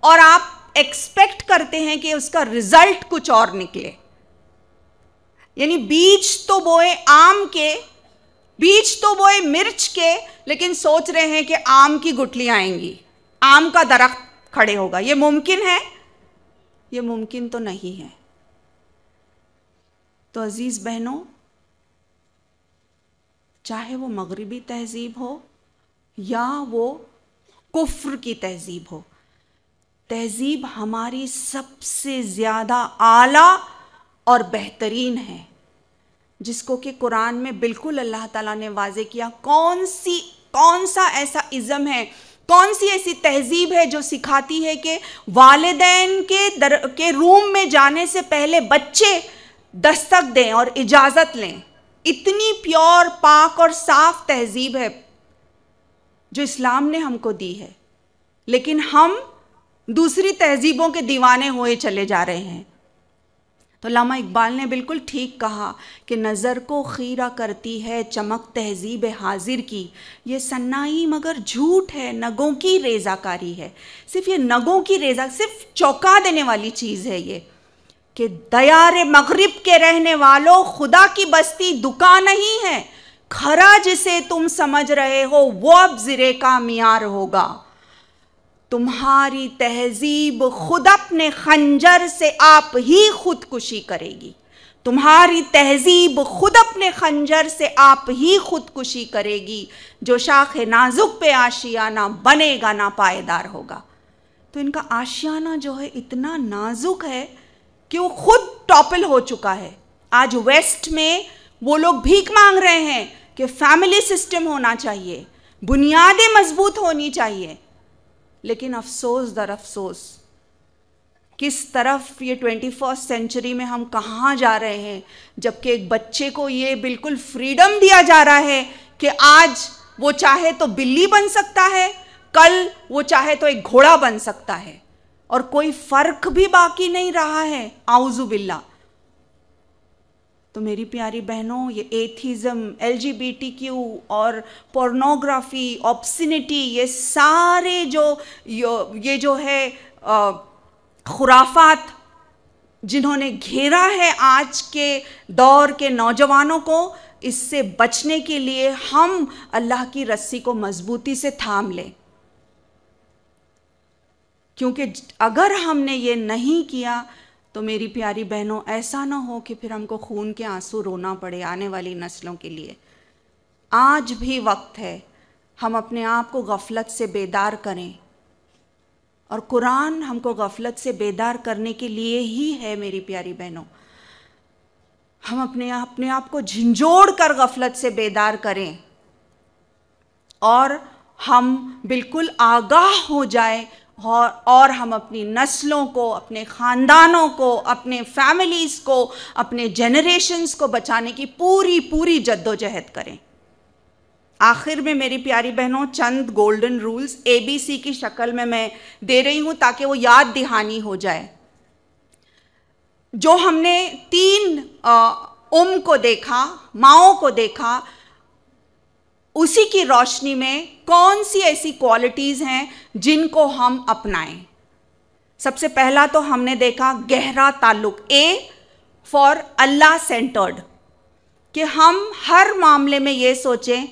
और आप एक्सपेक्ट करते हैं कि उसका रिजल्ट कुछ और निकले। यानी बीज तो बोए आम के, बीज तो बोए मिर्च के, लेकिन सोच रहे हैं कि आम की गुठलियां आएंगी, आम का दरख्त खड़े होगा। ये मुमकिन है? ये मुमकिन तो नहीं है। तो अजीज बहनों, चाहे वो मगरिबी तहजीब हो या वो कुफ्र की तहजीब हो, तहजीब हमारी सबसे ज़्यादा आला और बेहतरीन है, जिसको कि कुरान में बिल्कुल अल्लाह ताला ने वाज़े किया। कौन सा ऐसा इज़्म है, कौन सी ऐसी तहजीब है जो सिखाती है कि वालिदैन के रूम में जाने से पहले बच्चे दस्तक दें और इजाज़त लें। इतनी प्योर, पाक और साफ तहजीब है जो इस्लाम ने हमको दी है, लेकिन हम दूसरी तहजीबों के दीवाने हुए चले जा रहे हैं। तो अल्लामा इकबाल ने बिल्कुल ठीक कहा कि नज़र को खीरा करती है चमक तहजीब हाजिर की, ये सन्नाई मगर झूठ है, नगों की रेज़ाकारी है। सिर्फ ये नगों की रेज़ा, सिर्फ चौंका देने वाली चीज़ है ये कि दयार मगरिब के रहने वालों, खुदा की बस्ती दुकान नहीं है, खरा जिसे तुम समझ रहे हो वो अब ज़िरे का मियार होगा। तुम्हारी तहजीब खुद अपने खंजर से आप ही खुदकुशी करेगी। तुम्हारी तहजीब खुद अपने खंजर से आप ही खुदकुशी करेगी। जो शाख नाजुक पे आशियाना बनेगा ना पायदार होगा। तो इनका आशियाना जो है इतना नाजुक है कि वो खुद टॉपल हो चुका है। आज वेस्ट में वो लोग भीख मांग रहे हैं कि फैमिली सिस्टम होना चाहिए, बुनियादें मजबूत होनी चाहिए। लेकिन अफसोस दर अफसोस किस तरफ ये 21st सेंचुरी में हम कहाँ जा रहे हैं, जबकि एक बच्चे को ये बिल्कुल फ्रीडम दिया जा रहा है कि आज वो चाहे तो बिल्ली बन सकता है, कल वो चाहे तो एक घोड़ा बन सकता है, और कोई फर्क भी बाकी नहीं रहा है। आउज़ु बिल्ला। तो मेरी प्यारी बहनों, ये एथिज़म, LGBTQ और पोर्नोग्राफी, ऑब्सिनिटी, ये सारे ये जो है खुराफात जिन्होंने घेरा है आज के दौर के नौजवानों को, इससे बचने के लिए हम अल्लाह की रस्सी को मजबूती से थाम लें। क्योंकि अगर हमने ये नहीं किया तो मेरी प्यारी बहनों, ऐसा ना हो कि फिर हमको खून के आंसू रोना पड़े आने वाली नस्लों के लिए। आज भी वक्त है हम अपने आप को गफलत से बेदार करें, और कुरान हमको गफलत से बेदार करने के लिए ही है। मेरी प्यारी बहनों, हम अपने आप को झंझोड़ कर गफलत से बेदार करें और हम बिल्कुल आगाह हो जाए, और हम अपनी नस्लों को, अपने ख़ानदानों को, अपने फैमिलीज़ को, अपने जनरेशन्स को बचाने की पूरी जद्दोजहद करें। आखिर में मेरी प्यारी बहनों, चंद गोल्डन रूल्स ABC की शक्ल में मैं दे रही हूँ ताकि वो याद दहानी हो जाए। जो हमने 3 को देखा, माओं को देखा, उसी की रोशनी में कौन सी ऐसी क्वालिटीज़ हैं जिनको हम अपनाएं। सबसे पहला तो हमने देखा गहरा ताल्लुक, A फॉर अल्लाह सेंटर्ड, कि हम हर मामले में ये सोचें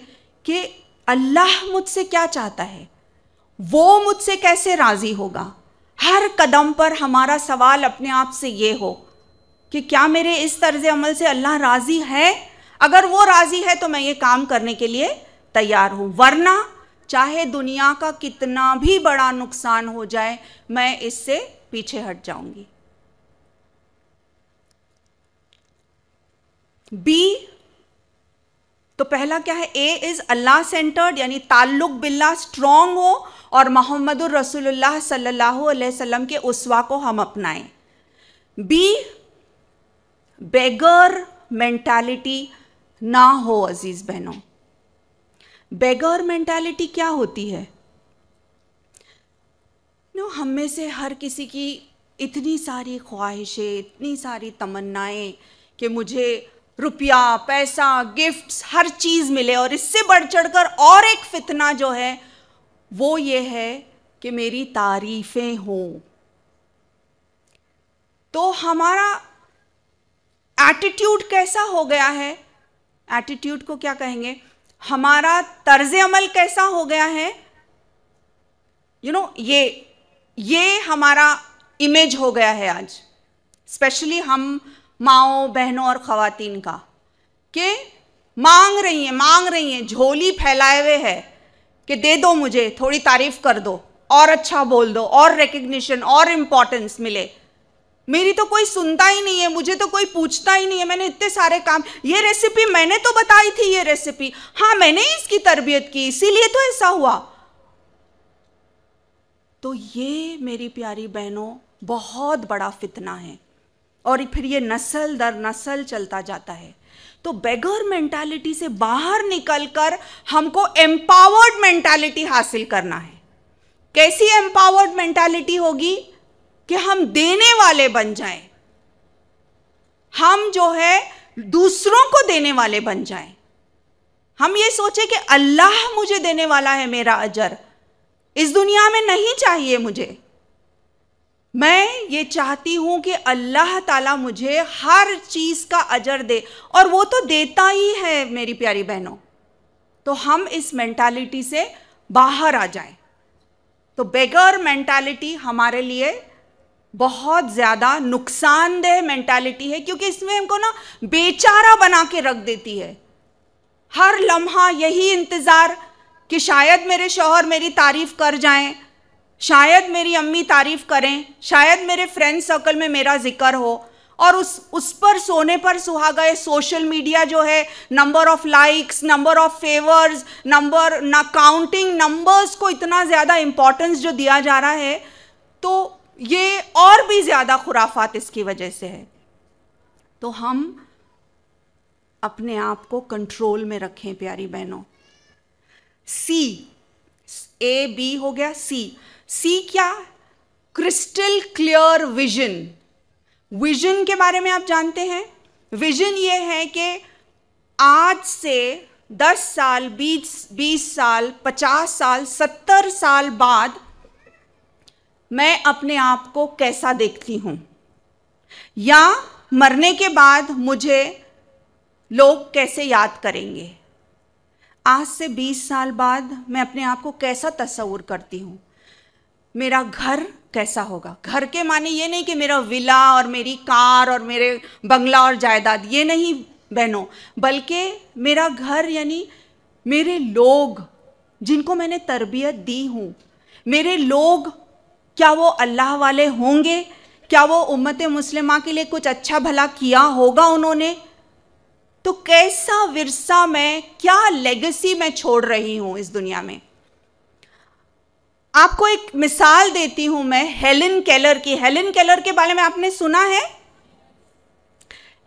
कि अल्लाह मुझसे क्या चाहता है, वो मुझसे कैसे राज़ी होगा। हर कदम पर हमारा सवाल अपने आप से ये हो कि क्या मेरे इस तर्ज अमल से अल्लाह राज़ी है। अगर वो राज़ी है तो मैं ये काम करने के लिए तैयार हूँ, वरना चाहे दुनिया का कितना भी बड़ा नुकसान हो जाए, मैं इससे पीछे हट जाऊंगी। B तो पहला क्या है, A इज अल्लाह सेंटर्ड, यानी ताल्लुक बिल्लाह स्ट्रॉन्ग हो और मोहम्मदुर रसूलुल्लाह सल्लल्लाहु अलैहि वसल्लम के उस्वा को हम अपनाएं। B बेगर मेंटालिटी ना हो। अजीज बहनों, बेगर मेंटालिटी क्या होती है? हम में से हर किसी की इतनी सारी ख्वाहिशें, इतनी सारी तमन्नाएं कि मुझे रुपया, पैसा, गिफ्ट्स, हर चीज़ मिले, और इससे बढ़ चढ़कर और एक फितना जो है वो ये है कि मेरी तारीफ़ें हों। तो हमारा एटीट्यूड कैसा हो गया है? एटीट्यूड को क्या कहेंगे? हमारा तर्ज अमल कैसा हो गया है? ये हमारा इमेज हो गया है आज, स्पेशली हम माओं, बहनों और ख़वातीन का, कि मांग रही हैं, झोली फैलाए हुए है कि दे दो, मुझे थोड़ी तारीफ कर दो, और अच्छा बोल दो, और रिकग्निशन और इम्पोर्टेंस मिले। मेरी तो कोई सुनता ही नहीं है, मुझे तो कोई पूछता ही नहीं है। मैंने इतने सारे काम, ये रेसिपी मैंने तो बताई थी, ये रेसिपी, हाँ मैंने इसकी तरबियत की, इसीलिए तो ऐसा हुआ। तो ये मेरी प्यारी बहनों बहुत बड़ा फितना है। और फिर ये नस्ल दर नस्ल चलता जाता है। तो बेगर मेंटालिटी से बाहर निकलकर हमको एम्पावर्ड मेंटालिटी हासिल करना है। कैसी एम्पावर्ड मेंटालिटी होगी? कि हम देने वाले बन जाएं, हम जो है दूसरों को देने वाले बन जाएं। हम ये सोचे कि अल्लाह मुझे देने वाला है, मेरा अजर इस दुनिया में नहीं चाहिए मुझे, मैं ये चाहती हूं कि अल्लाह ताला मुझे हर चीज का अजर दे, और वो तो देता ही है मेरी प्यारी बहनों। तो हम इस मेंटालिटी से बाहर आ जाएं। तो बेगर मेंटालिटी हमारे लिए बहुत ज्यादा नुकसानदेह मेंटालिटी है, क्योंकि इसमें हमको ना बेचारा बना के रख देती है। हर लम्हा यही इंतजार कि शायद मेरे शौहर मेरी तारीफ कर जाएं, शायद मेरी अम्मी तारीफ करें, शायद मेरे फ्रेंड सर्कल में मेरा जिक्र हो, और उस पर सोने पर सुहागा ये सोशल मीडिया जो है, number of likes, number of favours, number ना काउंटिंग नंबर्स को इतना ज़्यादा इंपॉर्टेंस जो दिया जा रहा है, तो ये और भी ज़्यादा खुराफात इसकी वजह से है। तो हम अपने आप को कंट्रोल में रखें प्यारी बहनों। सी, ए बी हो गया, सी क्या? Crystal clear vision. विजन के बारे में आप जानते हैं? विजन ये है कि आज से 10 साल, 20 साल, 50 साल, 70 साल बाद मैं अपने आप को कैसा देखती हूं, या मरने के बाद मुझे लोग कैसे याद करेंगे। आज से 20 साल बाद मैं अपने आप को कैसा तस्वुर करती हूं, मेरा घर कैसा होगा। घर के माने ये नहीं कि मेरा विला और मेरी कार और मेरे बंगला और जायदाद, ये नहीं बहनों, बल्कि मेरा घर यानी मेरे लोग जिनको मैंने तरबियत दी हूँ, मेरे लोग क्या वो अल्लाह वाले होंगे? क्या वो उम्मत मुस्लिमा के लिए कुछ अच्छा भला किया होगा उन्होंने? तो कैसा विरसा मैं, क्या लेगेसी मैं छोड़ रही हूं इस दुनिया में। आपको एक मिसाल देती हूं मैं हेलेन केलर की। हेलेन केलर के बारे में आपने सुना है?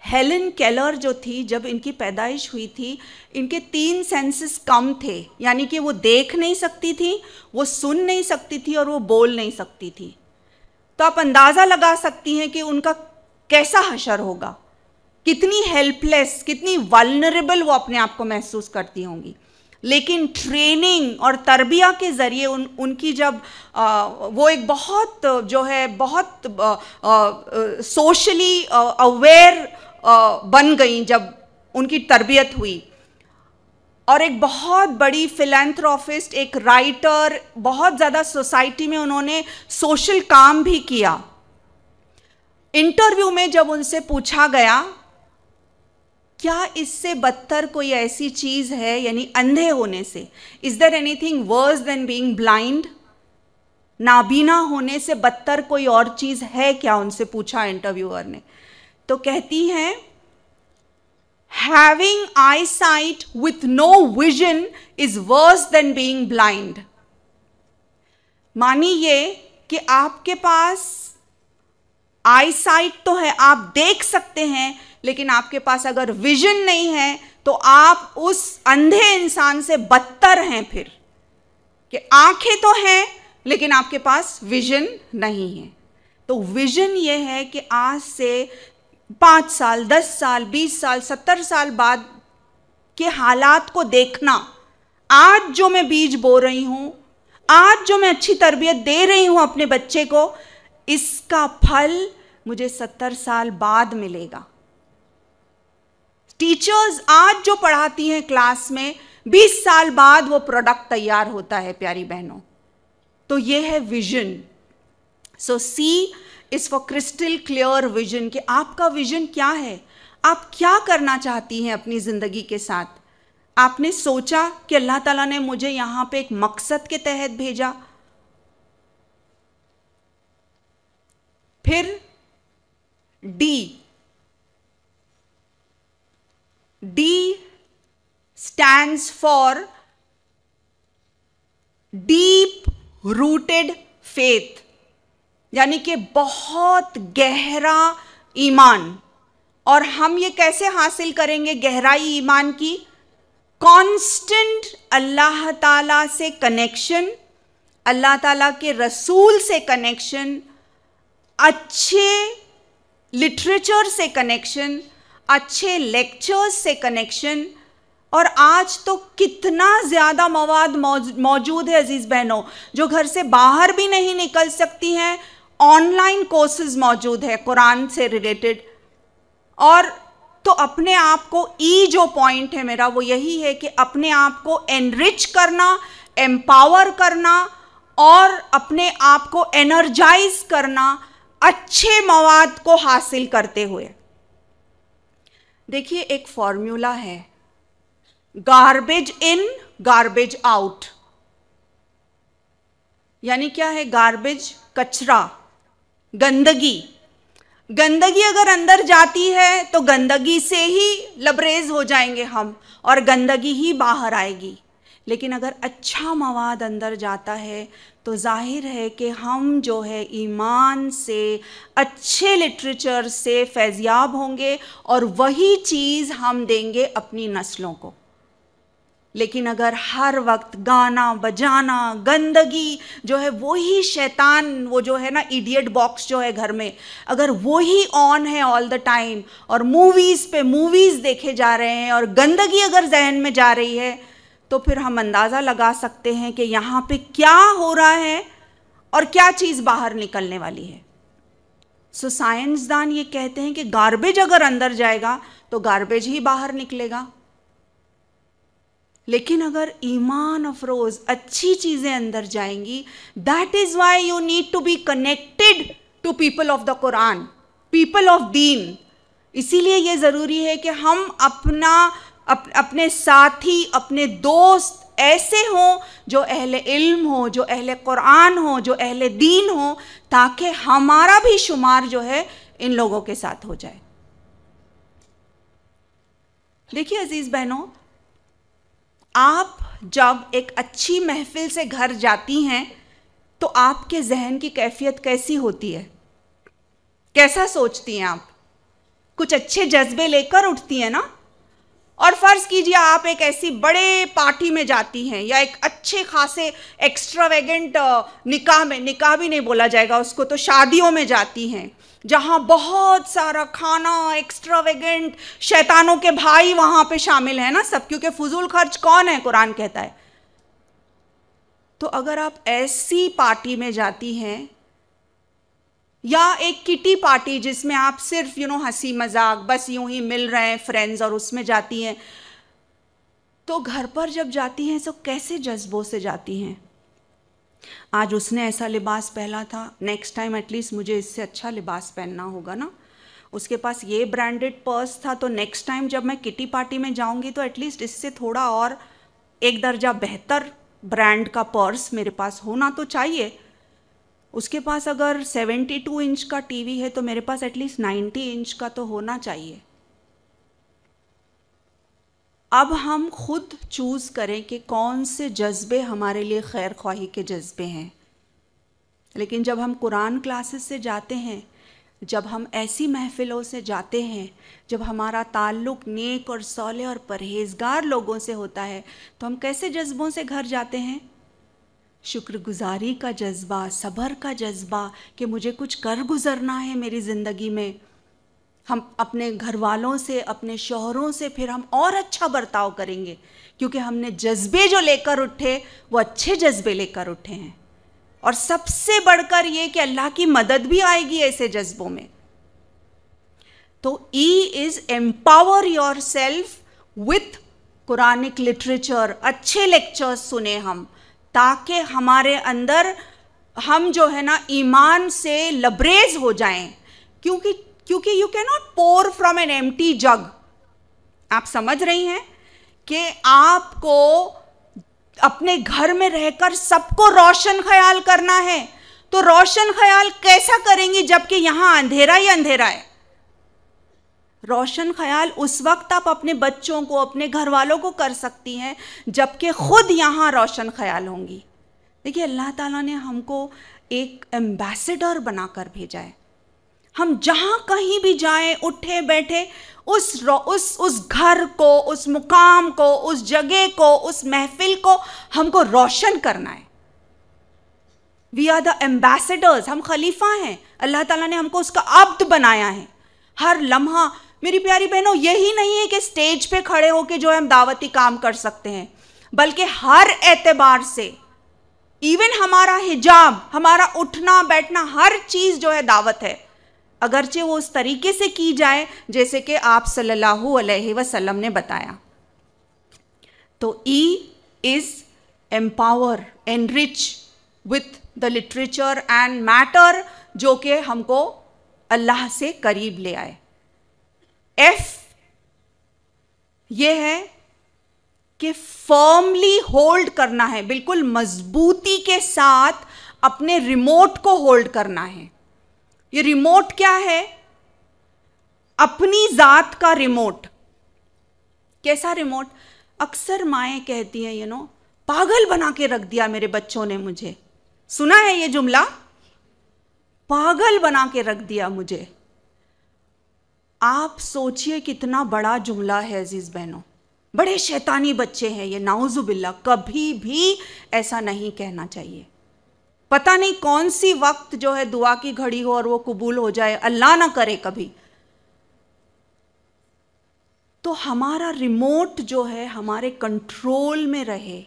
हेलेन केलर जो थी, जब इनकी पैदाइश हुई थी, इनके 3 सेंसेस कम थे, यानी कि वो देख नहीं सकती थी, वो सुन नहीं सकती थी और वो बोल नहीं सकती थी। तो आप अंदाज़ा लगा सकती हैं कि उनका कैसा हशर होगा, कितनी हेल्पलेस, कितनी वल्नरेबल वो अपने आप को महसूस करती होंगी। लेकिन ट्रेनिंग और तरबिया के ज़रिए उनकी जब वो एक बहुत जो है बहुत सोशली अवेयर बन गई, जब उनकी तरबियत हुई, और एक बहुत बड़ी फिलैंथ्रोपिस्ट, एक राइटर, बहुत ज़्यादा सोसाइटी में उन्होंने सोशल काम भी किया। इंटरव्यू में जब उनसे पूछा गया क्या इससे बदतर कोई ऐसी चीज़ है, यानी अंधे होने से, is there anything worse than being blind, नाबीना होने से बदतर कोई और चीज़ है क्या, उनसे पूछा इंटरव्यूअर ने। तो कहती हैं, having eyesight with no vision is worse than being blind. मानी ये कि आपके पास आई साइट तो है, आप देख सकते हैं, लेकिन आपके पास अगर विजन नहीं है तो आप उस अंधे इंसान से बदतर हैं। फिर कि आंखें तो हैं लेकिन आपके पास विजन नहीं है। तो विजन ये है कि आज से 5 साल, 10 साल, 20 साल, 70 साल बाद के हालात को देखना। आज जो मैं बीज बो रही हूं, आज जो मैं अच्छी तरबियत दे रही हूं अपने बच्चे को, इसका फल मुझे 70 साल बाद मिलेगा। टीचर्स आज जो पढ़ाती हैं क्लास में, 20 साल बाद वो प्रोडक्ट तैयार होता है प्यारी बहनों। तो ये है vision. So C is for crystal clear vision, कि आपका विजन क्या है, आप क्या करना चाहती हैं अपनी जिंदगी के साथ। आपने सोचा कि अल्लाह ताला ने मुझे यहां पे एक मकसद के तहत भेजा। फिर D stands for deep rooted faith, यानी कि बहुत गहरा ईमान। और हम ये कैसे हासिल करेंगे गहराई ईमान की? कांस्टेंट अल्लाह ताला से कनेक्शन, अल्लाह ताला के रसूल से कनेक्शन, अच्छे लिटरेचर से कनेक्शन, अच्छे लेक्चर्स से कनेक्शन। और आज तो कितना ज़्यादा मवाद मौजूद है अजीज़ बहनों, जो घर से बाहर भी नहीं निकल सकती हैं, ऑनलाइन कोर्सेज मौजूद है कुरान से रिलेटेड। और तो अपने आप को, जो पॉइंट है मेरा वो यही है कि अपने आप को एनरिच करना, एम्पावर करना और अपने आप को एनर्जाइज करना अच्छे मवाद को हासिल करते हुए। देखिए, एक फॉर्मूला है, गार्बेज इन गार्बेज आउट। यानी क्या है? गार्बेज कचरा, गंदगी। गंदगी अगर अंदर जाती है तो गंदगी से ही लबरेज हो जाएंगे हम, और गंदगी ही बाहर आएगी। लेकिन अगर अच्छा मवाद अंदर जाता है तो जाहिर है कि हम जो है ईमान से, अच्छे लिटरेचर से फैज़याब होंगे और वही चीज़ हम देंगे अपनी नस्लों को। लेकिन अगर हर वक्त गाना बजाना, गंदगी जो है, वही शैतान, वो जो है ना इडियट बॉक्स जो है घर में, अगर वही ऑन है ऑल द टाइम और मूवीज़ पे मूवीज़ देखे जा रहे हैं और गंदगी अगर जहन में जा रही है, तो फिर हम अंदाज़ा लगा सकते हैं कि यहाँ पे क्या हो रहा है और क्या चीज़ बाहर निकलने वाली है। सो साइंसदान ये कहते हैं कि गार्बेज अगर अंदर जाएगा तो गार्बेज ही बाहर निकलेगा। लेकिन अगर ईमान अफरोज़ अच्छी चीज़ें अंदर जाएंगी, that is why you need to be connected to people of the Quran, people of दीन। इसीलिए ये ज़रूरी है कि हम अपने साथी, अपने दोस्त ऐसे हों जो अहले इल्म हो, जो अहले कुरान हो, जो अहले दीन हो, ताकि हमारा भी शुमार जो है इन लोगों के साथ हो जाए। देखिए अजीज़ बहनों, आप जब एक अच्छी महफिल से घर जाती हैं तो आपके जहन की कैफियत कैसी होती है? कैसा सोचती हैं आप? कुछ अच्छे जज्बे लेकर उठती हैं ना? और फ़र्ज़ कीजिए आप एक ऐसी बड़े पार्टी में जाती हैं, या एक अच्छे खासे एक्स्ट्रावेगेंट निकाह में, निकाह भी नहीं बोला जाएगा उसको, तो शादियों में जाती हैं, जहाँ बहुत सारा खाना, एक्स्ट्रावेगेंट, शैतानों के भाई वहाँ पे शामिल हैं ना सब, क्योंकि फजूल खर्च कौन है, कुरान कहता है। तो अगर आप ऐसी पार्टी में जाती हैं, या एक किटी पार्टी जिसमें आप सिर्फ हंसी मजाक, बस यूं ही मिल रहे हैं फ्रेंड्स, और उसमें जाती हैं, तो घर पर जब जाती हैं तो कैसे जज्बों से जाती हैं? आज उसने ऐसा लिबास पहना था, नेक्स्ट टाइम एटलीस्ट मुझे इससे अच्छा लिबास पहनना होगा ना। उसके पास ये ब्रांडेड पर्स था, तो नेक्स्ट टाइम जब मैं किटी पार्टी में जाऊंगी तो एटलीस्ट इससे थोड़ा और एक दर्जा बेहतर ब्रांड का पर्स मेरे पास होना तो चाहिए। उसके पास अगर 72 इंच का टीवी है तो मेरे पास एटलीस्ट 90 इंच का तो होना चाहिए। अब हम खुद चूज़ करें कि कौन से जज्बे हमारे लिए खैर ख्वाही के जज्बे हैं। लेकिन जब हम कुरान क्लासेस से जाते हैं, जब हम ऐसी महफिलों से जाते हैं, जब हमारा ताल्लुक़ नेक और सौले और परहेज़गार लोगों से होता है, तो हम कैसे जज्बों से घर जाते हैं? शुक्रगुजारी का जज्बा, सब्र का जज्बा कि मुझे कुछ कर गुज़रना है मेरी ज़िंदगी में। हम अपने घर वालों से, अपने शौहरों से फिर हम और अच्छा बर्ताव करेंगे, क्योंकि हमने जज्बे जो लेकर उठे वो अच्छे जज्बे लेकर उठे हैं। और सबसे बढ़कर ये कि अल्लाह की मदद भी आएगी ऐसे जज्बों में। तो ई is empower yourself with Quranic literature. अच्छे लेक्चर्स सुने हम, ताकि हमारे अंदर हम जो है ना ईमान से लबरेज हो जाएं। क्योंकि you can not pour from an empty jug. आप समझ रही हैं कि आपको अपने घर में रहकर सबको रोशन ख्याल करना है, तो रोशन ख्याल कैसा करेंगी जबकि यहां अंधेरा ही अंधेरा है? रोशन ख्याल उस वक्त आप अपने बच्चों को, अपने घर वालों को कर सकती हैं जबकि खुद यहाँ रोशन ख्याल होंगी। देखिए, अल्लाह ताला ने हमको एक एम्बेसडर बनाकर भेजा है। हम जहां कहीं भी जाएं, उठे बैठे, उस घर को, उस मुकाम को, उस जगह को, उस महफिल को हमको रोशन करना है। वी आर द एम्बेसडर्स, हम खलीफा हैं। अल्लाह ताला ने हमको उसका अब्द बनाया है। हर लम्हा, मेरी प्यारी बहनों, यही नहीं है कि स्टेज पे खड़े होके जो है हम दावती काम कर सकते हैं, बल्कि हर एतबार से, इवन हमारा हिजाब, हमारा उठना बैठना, हर चीज जो है दावत है, अगरचे वो उस तरीके से की जाए जैसे कि आप सल्लल्लाहु अलैहि वसल्लम ने बताया। तो E is empower, enrich with the literature and matter, जो कि हमको अल्लाह से करीब ले आए। एफ ये है कि फर्मली होल्ड करना है, बिल्कुल मजबूती के साथ अपने रिमोट को होल्ड करना है। ये रिमोट क्या है? अपनी जात का रिमोट। कैसा रिमोट? अक्सर माएँ कहती हैं, पागल बना के रख दिया मेरे बच्चों ने मुझे। सुना है ये जुमला? पागल बना के रख दिया मुझे। आप सोचिए कितना बड़ा जुमला है अजीज बहनों। बड़े शैतानी बच्चे हैं ये, नाउजुबिल्ला। कभी भी ऐसा नहीं कहना चाहिए। पता नहीं कौन सी वक्त जो है दुआ की घड़ी हो और वो कबूल हो जाए, अल्लाह ना करे कभी। तो हमारा रिमोट जो है हमारे कंट्रोल में रहे।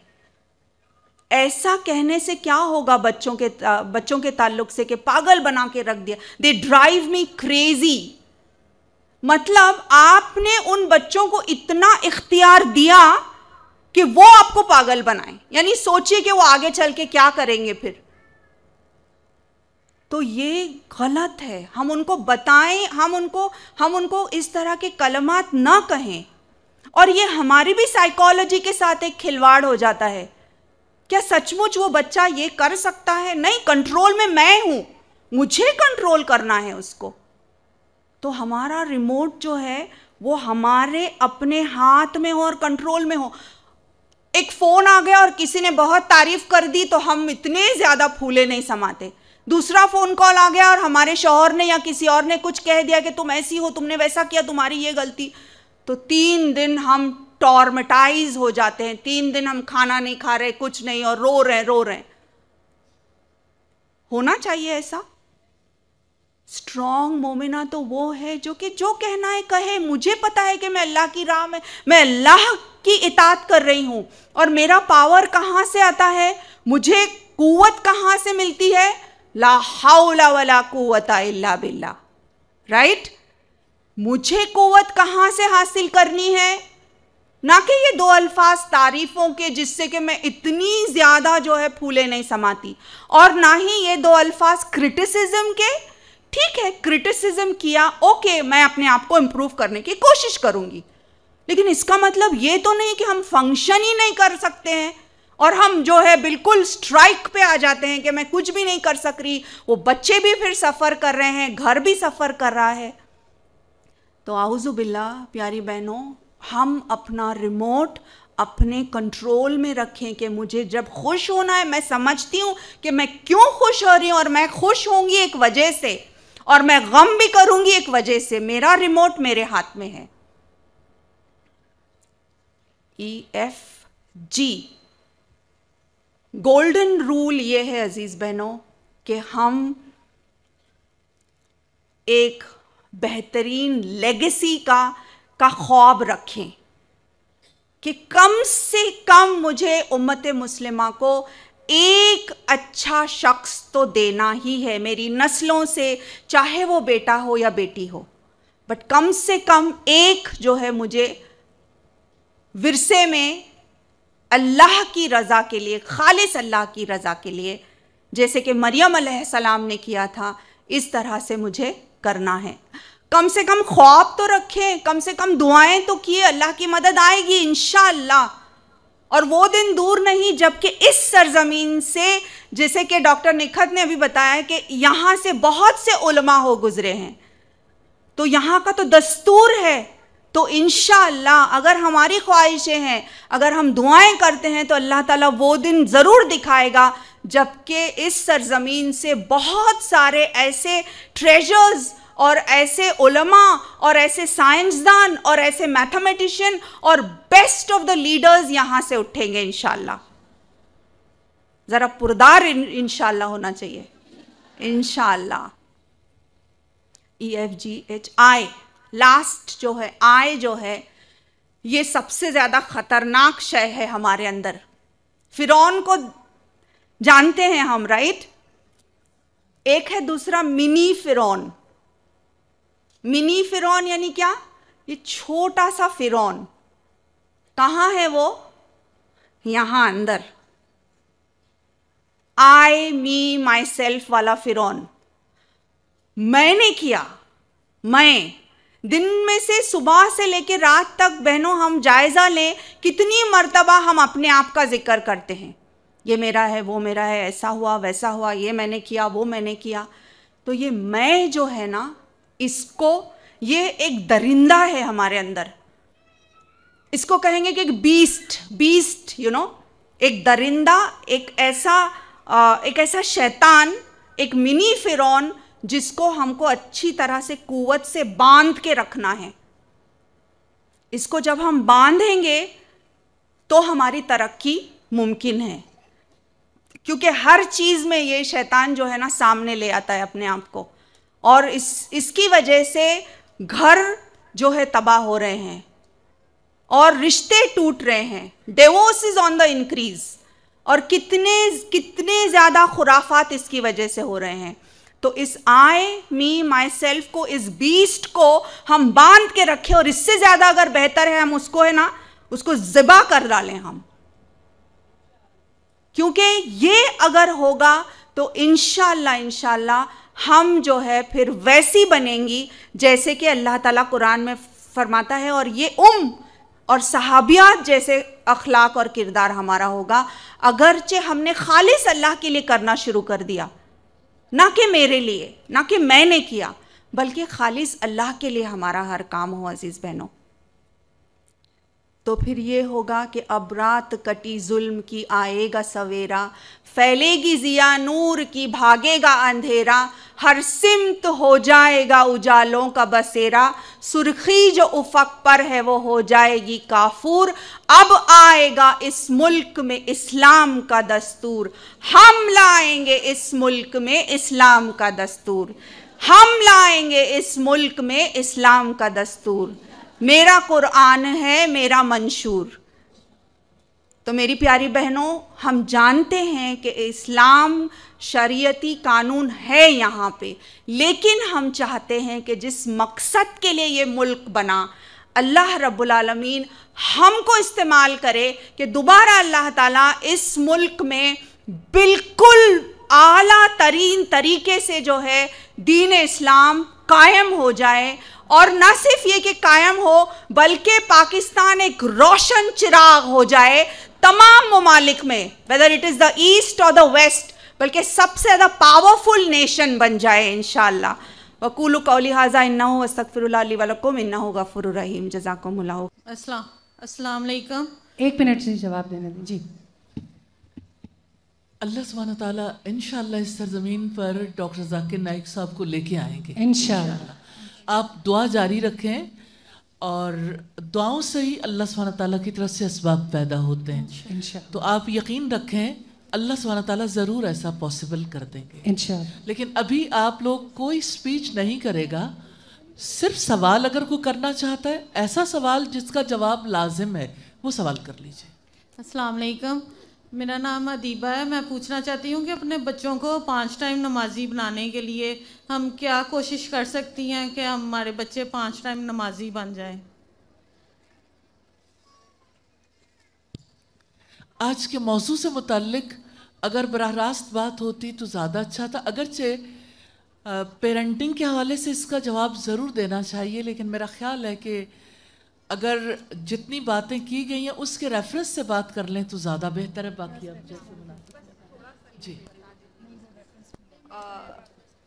ऐसा कहने से क्या होगा बच्चों के ताल्लुक से कि पागल बना के रख दिया, दे ड्राइव मी क्रेजी। मतलब आपने उन बच्चों को इतना इख्तियार दिया कि वो आपको पागल बनाए। यानी सोचिए कि वो आगे चल के क्या करेंगे फिर। तो ये गलत है। हम उनको बताएं, हम उनको इस तरह के कलमात ना कहें। और ये हमारी भी साइकोलॉजी के साथ एक खिलवाड़ हो जाता है। क्या सचमुच वो बच्चा ये कर सकता है? नहीं, कंट्रोल में मैं हूं, मुझे कंट्रोल करना है उसको। तो हमारा रिमोट जो है वो हमारे अपने हाथ में हो और कंट्रोल में हो। एक फोन आ गया और किसी ने बहुत तारीफ कर दी तो हम इतने ज्यादा फूले नहीं समाते। दूसरा फोन कॉल आ गया और हमारे शौहर ने या किसी और ने कुछ कह दिया कि तुम ऐसी हो, तुमने वैसा किया, तुम्हारी ये गलती, तो 3 दिन हम टॉर्मेटाइज हो जाते हैं। 3 दिन हम खाना नहीं खा रहे, कुछ नहीं, और रो रहे हैं। होना चाहिए ऐसा? स्ट्रॉन्ग मोमिना तो वो है जो कहना है कहे। मुझे पता है कि मैं अल्लाह की राह में, मैं अल्लाह की इताअत कर रही हूं। और मेरा पावर कहां से आता है, मुझे कुव्वत कहां से मिलती है? ला हौला वला कुव्वता इल्ला बिल्लाह। राइट? मुझे कुव्वत कहां से हासिल करनी है? ना कि ये 2 अल्फाज तारीफों के जिससे कि मैं इतनी ज्यादा जो है फूले नहीं समाती, और ना ही ये 2 अल्फाज क्रिटिसिज्म के। ठीक है, क्रिटिसिज्म किया, ओके, मैं अपने आप को इंप्रूव करने की कोशिश करूंगी, लेकिन इसका मतलब ये तो नहीं कि हम फंक्शन ही नहीं कर सकते हैं और हम जो है बिल्कुल स्ट्राइक पे आ जाते हैं कि मैं कुछ भी नहीं कर सक रही। वो बच्चे भी फिर सफ़र कर रहे हैं, घर भी सफ़र कर रहा है। तो आऊज़ु बिल्लाह प्यारी बहनों, हम अपना रिमोट अपने कंट्रोल में रखें कि मुझे जब खुश होना है, मैं समझती हूँ कि मैं क्यों खुश हो रही हूँ, और मैं खुश होंगी एक वजह से, और मैं गम भी करूंगी एक वजह से। मेरा रिमोट मेरे हाथ में है। EFG गोल्डन रूल ये है अजीज बहनों कि हम एक बेहतरीन लेगेसी का ख्वाब रखें कि कम से कम मुझे उम्मत मुस्लिमा को एक अच्छा शख्स तो देना ही है मेरी नस्लों से, चाहे वो बेटा हो या बेटी हो, बट कम से कम एक जो है मुझे विरसे में अल्लाह की रज़ा के लिए, खालिस अल्लाह की रज़ा के लिए, जैसे कि मरियम अलैहिस्सलाम ने किया था, इस तरह से मुझे करना है। कम से कम ख्वाब तो रखें, कम से कम दुआएं तो किए, अल्लाह की मदद आएगी इंशाअल्लाह। और वो दिन दूर नहीं जबकि इस सरजमीन से, जैसे कि डॉक्टर निखत ने अभी बताया कि यहाँ से बहुत से उलमा हो गुजरे हैं, तो यहाँ का तो दस्तूर है। तो इंशाअल्लाह अगर हमारी ख्वाहिशें हैं, अगर हम दुआएं करते हैं, तो अल्लाह ताला वो दिन ज़रूर दिखाएगा जबकि इस सरजमीन से बहुत सारे ऐसे ट्रेजर्स और ऐसे उलमा और ऐसे साइंसदान और ऐसे मैथमेटिशियन और बेस्ट ऑफ द लीडर्स यहां से उठेंगे इंशाल्लाह। जरा पुरदार इंशाल्लाह होना चाहिए, इंशाल्लाह। EFGHI, लास्ट जो है I जो है, ये सबसे ज्यादा खतरनाक शय है हमारे अंदर। फिरौन को जानते हैं हम, राइट? एक है दूसरा मिनी फिरौन। मिनी फिरौन यानी क्या? ये छोटा सा फिरौन। कहां है वो? यहां अंदर। आई मी माई सेल्फ वाला फिरौन। मैंने किया, मैं। दिन में से सुबह से लेकर रात तक बहनों हम जायजा लें कितनी मर्तबा हम अपने आप का जिक्र करते हैं, ये मेरा है, वो मेरा है, ऐसा हुआ वैसा हुआ, ये मैंने किया, वो मैंने किया। तो ये मैं जो है ना, इसको, ये एक दरिंदा है हमारे अंदर। इसको कहेंगे कि एक बीस्ट एक दरिंदा, एक ऐसा शैतान, एक मिनी फिरौन जिसको हमको अच्छी तरह से कुव्वत से बांध के रखना है। इसको जब हम बांधेंगे तो हमारी तरक्की मुमकिन है, क्योंकि हर चीज में ये शैतान जो है ना सामने ले आता है अपने आप को, और इसकी वजह से घर जो है तबाह हो रहे हैं और रिश्ते टूट रहे हैं। Divorce is on the increase, और कितने ज्यादा खुराफात इसकी वजह से हो रहे हैं। तो इस आई मी माई सेल्फ को, इस बीस्ट को हम बांध के रखें, और इससे ज्यादा अगर बेहतर है हम उसको है ना, उसको ज़िबा कर डालें हम, क्योंकि ये अगर होगा तो इंशाल्लाह हम जो है फिर वैसी बनेंगी जैसे कि अल्लाह ताला कुरान में फरमाता है, और ये और सहाबियात जैसे अखलाक और किरदार हमारा होगा। अगरचे हमने खालिस अल्लाह के लिए करना शुरू कर दिया, ना कि मेरे लिए, ना कि मैंने किया, बल्कि खालिस अल्लाह के लिए हमारा हर काम हो अजीज बहनों, तो फिर ये होगा कि अब रात कटी जुल्म की आएगा सवेरा, फैलेगी जिया नूर की भागेगा अंधेरा, हर सिमत हो जाएगा उजालों का बसेरा, सुर्खी जो उफक पर है वो हो जाएगी काफूर, अब आएगा इस मुल्क में इस्लाम का दस्तूर, हम लाएंगे इस मुल्क में इस्लाम का दस्तूर, हम लाएंगे इस मुल्क में इस्लाम का दस्तूर, मेरा कुरान है मेरा मंशूर। तो मेरी प्यारी बहनों, हम जानते हैं कि इस्लाम शरीयती कानून है यहाँ पे, लेकिन हम चाहते हैं कि जिस मकसद के लिए ये मुल्क बना, अल्लाह रब्बुल आलमीन हमको इस्तेमाल करे कि दोबारा अल्लाह ताला इस मुल्क में बिल्कुल आला तरीन तरीके से जो है दीन इस्लाम कायम हो जाए, और न सिर्फ ये कि कायम हो बल्कि पाकिस्तान एक रोशन चिराग हो जाए तमाम ममालिक में, whether it is the east और द वेस्ट, बल्कि सबसे ज़्यादा पावरफुल नेशन बन जाए इंशाअल्लाह। वक़ूलु क़ौली हाज़ा इन्नहु वस्तग़फ़िरुल्लाह ली व लकुम इन्नहु गफ़ूरुर रहीम। जज़ाकुमुल्लाह। अस्सलाम वालेकुम। एक मिनट से जवाब देने दें जी। अल्लाह सुब्हानहू तआला इंशाअल्लाह इस सरजमीन पर डॉक्टर जाकिर नाइक साहब को लेके आएंगे इंशाअल्लाह। आप दुआ जारी रखें, और दुआओं से ही अल्लाह सुब्हानहू तआला की तरफ से असबाब पैदा होते हैं इंशाअल्लाह। तो आप यकीन रखें अल्लाह सुब्हानहू तआला ज़रूर ऐसा पॉसिबल कर देंगे इंशाअल्लाह। लेकिन अभी आप लोग कोई स्पीच नहीं करेगा, सिर्फ सवाल अगर कोई करना चाहता है, ऐसा सवाल जिसका जवाब लाजिम है, वो सवाल कर लीजिए। अस्सलाम वालेकुम, मेरा नाम अदीबा है। मैं पूछना चाहती हूँ कि अपने बच्चों को 5 टाइम नमाजी बनाने के लिए हम क्या कोशिश कर सकती हैं कि हमारे बच्चे 5 टाइम नमाजी बन जाएं। आज के मौजू से मुताल्लिक अगर बराह रास्त बात होती तो ज़्यादा अच्छा था, अगरचे पेरेंटिंग के हवाले से इसका जवाब ज़रूर देना चाहिए, लेकिन मेरा ख्याल है कि अगर जितनी बातें की गई हैं उसके रेफरेंस से बात कर लें तो ज़्यादा बेहतर है। बाकी आप जैसे जी।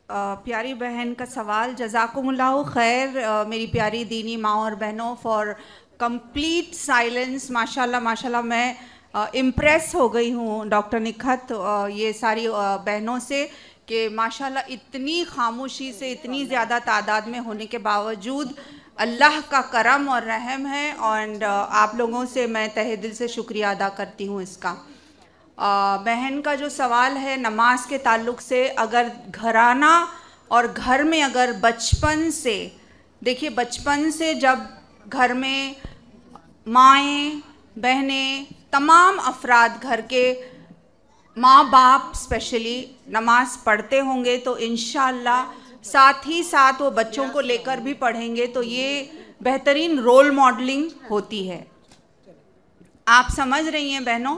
प्यारी बहन का सवाल, जज़ाकुमुल्लाह खैर मेरी प्यारी दीनी माँ और बहनों, फॉर कंप्लीट साइलेंस। माशाल्लाह माशाल्लाह, मैं इम्प्रेस हो गई हूँ डॉक्टर निखत ये सारी बहनों से कि माशाल्लाह इतनी खामोशी से इतनी ज़्यादा तादाद में होने के बावजूद अल्लाह का करम और रहम है, और आप लोगों से मैं तहे दिल से शुक्रिया अदा करती हूँ इसका। बहन का जो सवाल है नमाज के ताल्लुक़ से, अगर घराना और घर में अगर बचपन से, देखिए बचपन से जब घर में माएँ बहनें तमाम अफराद घर के माँ बाप स्पेशली नमाज पढ़ते होंगे तो इंशाअल्लाह साथ ही साथ वो बच्चों को लेकर भी पढ़ेंगे, तो ये बेहतरीन रोल मॉडलिंग होती है। आप समझ रही हैं बहनों?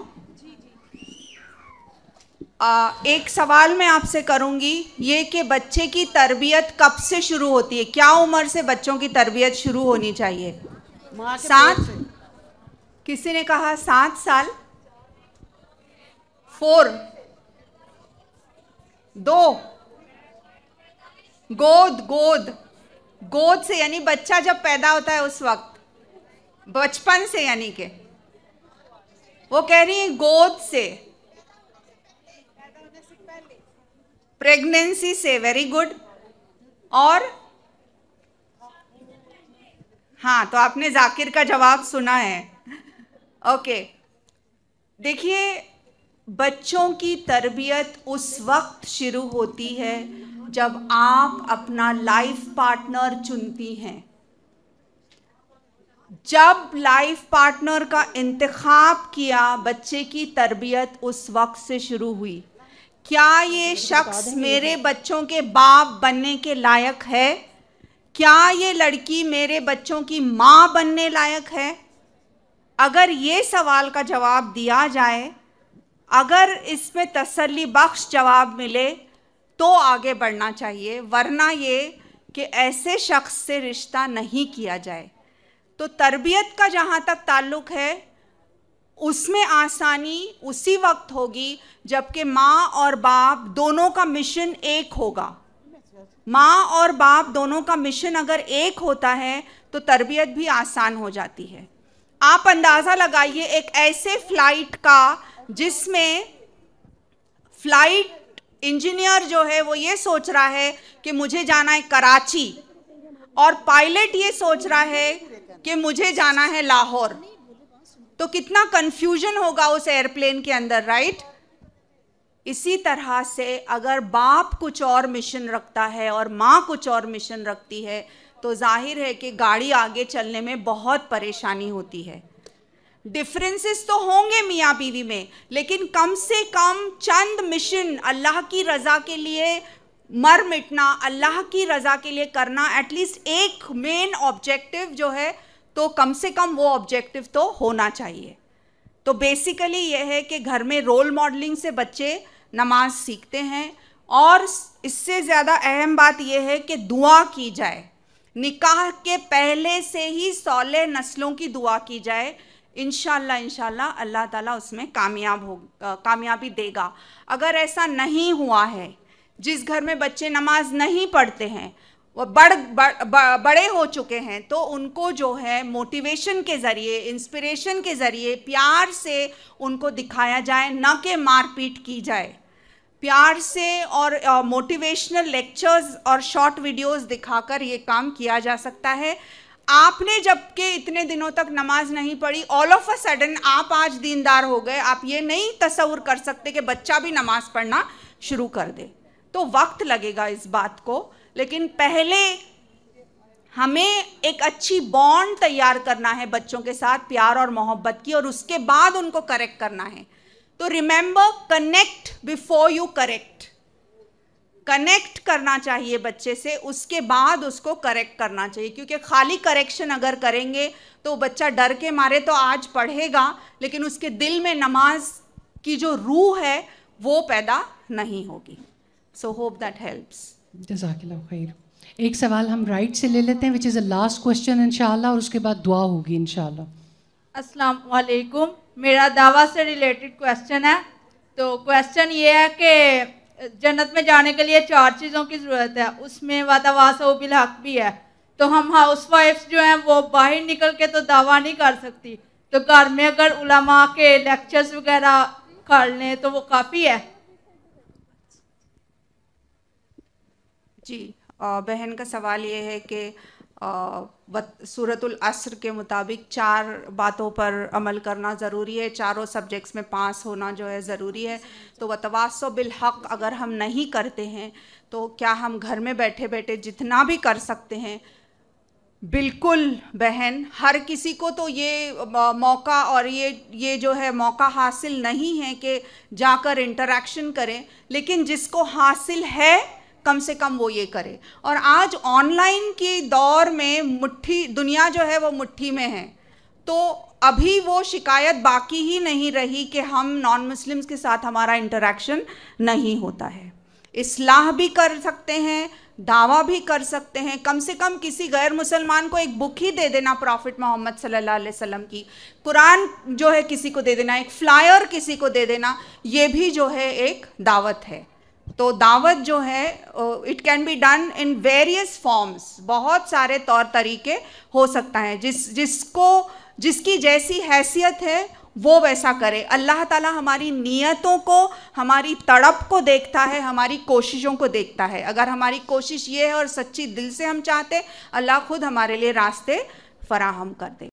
एक सवाल मैं आपसे करूंगी, ये कि बच्चे की तरबियत कब से शुरू होती है? क्या उम्र से बच्चों की तरबियत शुरू होनी चाहिए? 7? किसी ने कहा 7 साल? 4? 2? गोद से, यानी बच्चा जब पैदा होता है उस वक्त, बचपन से, यानी कि वो कह रही है गोद से, प्रेगनेंसी से। Very good. और हाँ, तो आपने जाकिर का जवाब सुना है। ओके, देखिए बच्चों की तरबियत उस वक्त शुरू होती है जब आप अपना लाइफ पार्टनर चुनती हैं। जब लाइफ पार्टनर का इंतखाब किया, बच्चे की तरबियत उस वक्त से शुरू हुई। क्या ये शख्स मेरे बच्चों के बाप बनने के लायक है? क्या ये लड़की मेरे बच्चों की माँ बनने लायक है? अगर ये सवाल का जवाब दिया जाए, अगर इसमें तसल्ली बख्श जवाब मिले तो आगे बढ़ना चाहिए, वरना ये कि ऐसे शख्स से रिश्ता नहीं किया जाए। तो तरबियत का जहाँ तक ताल्लुक़ है, उसमें आसानी उसी वक्त होगी जबकि माँ और बाप दोनों का मिशन एक होगा। माँ और बाप दोनों का मिशन अगर एक होता है तो तरबियत भी आसान हो जाती है। आप अंदाज़ा लगाइए एक ऐसे फ़्लाइट का जिसमें फ़्लाइट इंजीनियर जो है वो ये सोच रहा है कि मुझे जाना है कराची, और पायलट ये सोच रहा है कि मुझे जाना है लाहौर, तो कितना कंफ्यूजन होगा उस एयरप्लेन के अंदर, राइट? इसी तरह से अगर बाप कुछ और मिशन रखता है और माँ कुछ और मिशन रखती है तो जाहिर है कि गाड़ी आगे चलने में बहुत परेशानी होती है। डिफरेंसेस तो होंगे मियाँ बीवी में, लेकिन कम से कम चंद मिशन अल्लाह की रज़ा के लिए मर मिटना, अल्लाह की रज़ा के लिए करना, एटलीस्ट एक मेन ऑब्जेक्टिव जो है, तो कम से कम वो ऑब्जेक्टिव तो होना चाहिए। तो बेसिकली ये है कि घर में रोल मॉडलिंग से बच्चे नमाज सीखते हैं, और इससे ज़्यादा अहम बात यह है कि दुआ की जाए, निकाह के पहले से ही सौले नस्लों की दुआ की जाए। इंशाल्लाह अल्लाह ताला उसमें कामयाबी देगा। अगर ऐसा नहीं हुआ है, जिस घर में बच्चे नमाज नहीं पढ़ते हैं, वो बड़े हो चुके हैं, तो उनको जो है मोटिवेशन के ज़रिए, इंस्पिरेशन के ज़रिए प्यार से उनको दिखाया जाए, न कि मारपीट की जाए। प्यार से और मोटिवेशनल लेक्चर्स और शॉर्ट वीडियोस दिखाकर ये काम किया जा सकता है। आपने जबकि इतने दिनों तक नमाज नहीं पढ़ी, ऑल ऑफ अ सडन आप आज दीनदार हो गए, आप ये नहीं तसव्वुर कर सकते कि बच्चा भी नमाज पढ़ना शुरू कर दे। तो वक्त लगेगा इस बात को, लेकिन पहले हमें एक अच्छी बॉन्ड तैयार करना है बच्चों के साथ, प्यार और मोहब्बत की, और उसके बाद उनको करेक्ट करना है। तो remember, connect before you correct. Connect करना चाहिए बच्चे से, उसके बाद उसको करेक्ट करना चाहिए, क्योंकि खाली करेक्शन अगर करेंगे तो बच्चा डर के मारे तो आज पढ़ेगा, लेकिन उसके दिल में नमाज की जो रूह है वो पैदा नहीं होगी। So hope that helps. जज़ाकिल्लाह खैर। एक सवाल हम राइट से ले लेते हैं, which is the last question इंशाल्लाह, और उसके बाद दुआ होगी इंशाल्लाह। अस्सलाम वालेकुम, मेरा दावा से रिलेटेड क्वेश्चन है। तो क्वेश्चन ये है कि जन्नत में जाने के लिए 4 चीज़ों की ज़रूरत है, उसमें वादावासा बिल हक भी है। तो हम हाउस वाइफ्स जो हैं वो बाहर निकल के तो दावा नहीं कर सकती, तो घर में अगर उलमा के लेक्चर्स वगैरह कर लें तो वो काफ़ी है। जी, बहन का सवाल ये है कि सूरतुल अस्र के मुताबिक 4 बातों पर अमल करना ज़रूरी है, चारों सब्जेक्ट्स में पास होना जो है ज़रूरी है। तो वतवासो बिल हक़ अगर हम नहीं करते हैं तो क्या हम घर में बैठे बैठे जितना भी कर सकते हैं? बिल्कुल बहन, हर किसी को तो ये मौका और ये जो है मौका हासिल नहीं है कि जाकर इंटरेक्शन करें, लेकिन जिसको हासिल है कम से कम वो ये करे। और आज ऑनलाइन के दौर में दुनिया जो है वो मुट्ठी में है, तो अभी वो शिकायत बाकी ही नहीं रही कि हम नॉन मुस्लिम्स के साथ हमारा इंटरेक्शन नहीं होता है। इस्लाह भी कर सकते हैं, दावा भी कर सकते हैं। कम से कम किसी गैर मुसलमान को एक बुक ही दे देना प्रॉफिट मोहम्मद सल्लल्लाहु अलैहि वसल्लम की, कुरान जो है किसी को दे देना, एक फ्लायर किसी को दे देना, ये भी जो है एक दावत है। तो दावत जो है it can be done in various forms, बहुत सारे तौर तरीके हो सकता है। जिसकी जैसी हैसियत है वो वैसा करे। अल्लाह ताला हमारी नीयतों को, हमारी तड़प को देखता है, हमारी कोशिशों को देखता है। अगर हमारी कोशिश ये है और सच्ची दिल से हम चाहते, अल्लाह खुद हमारे लिए रास्ते फराहम कर दे।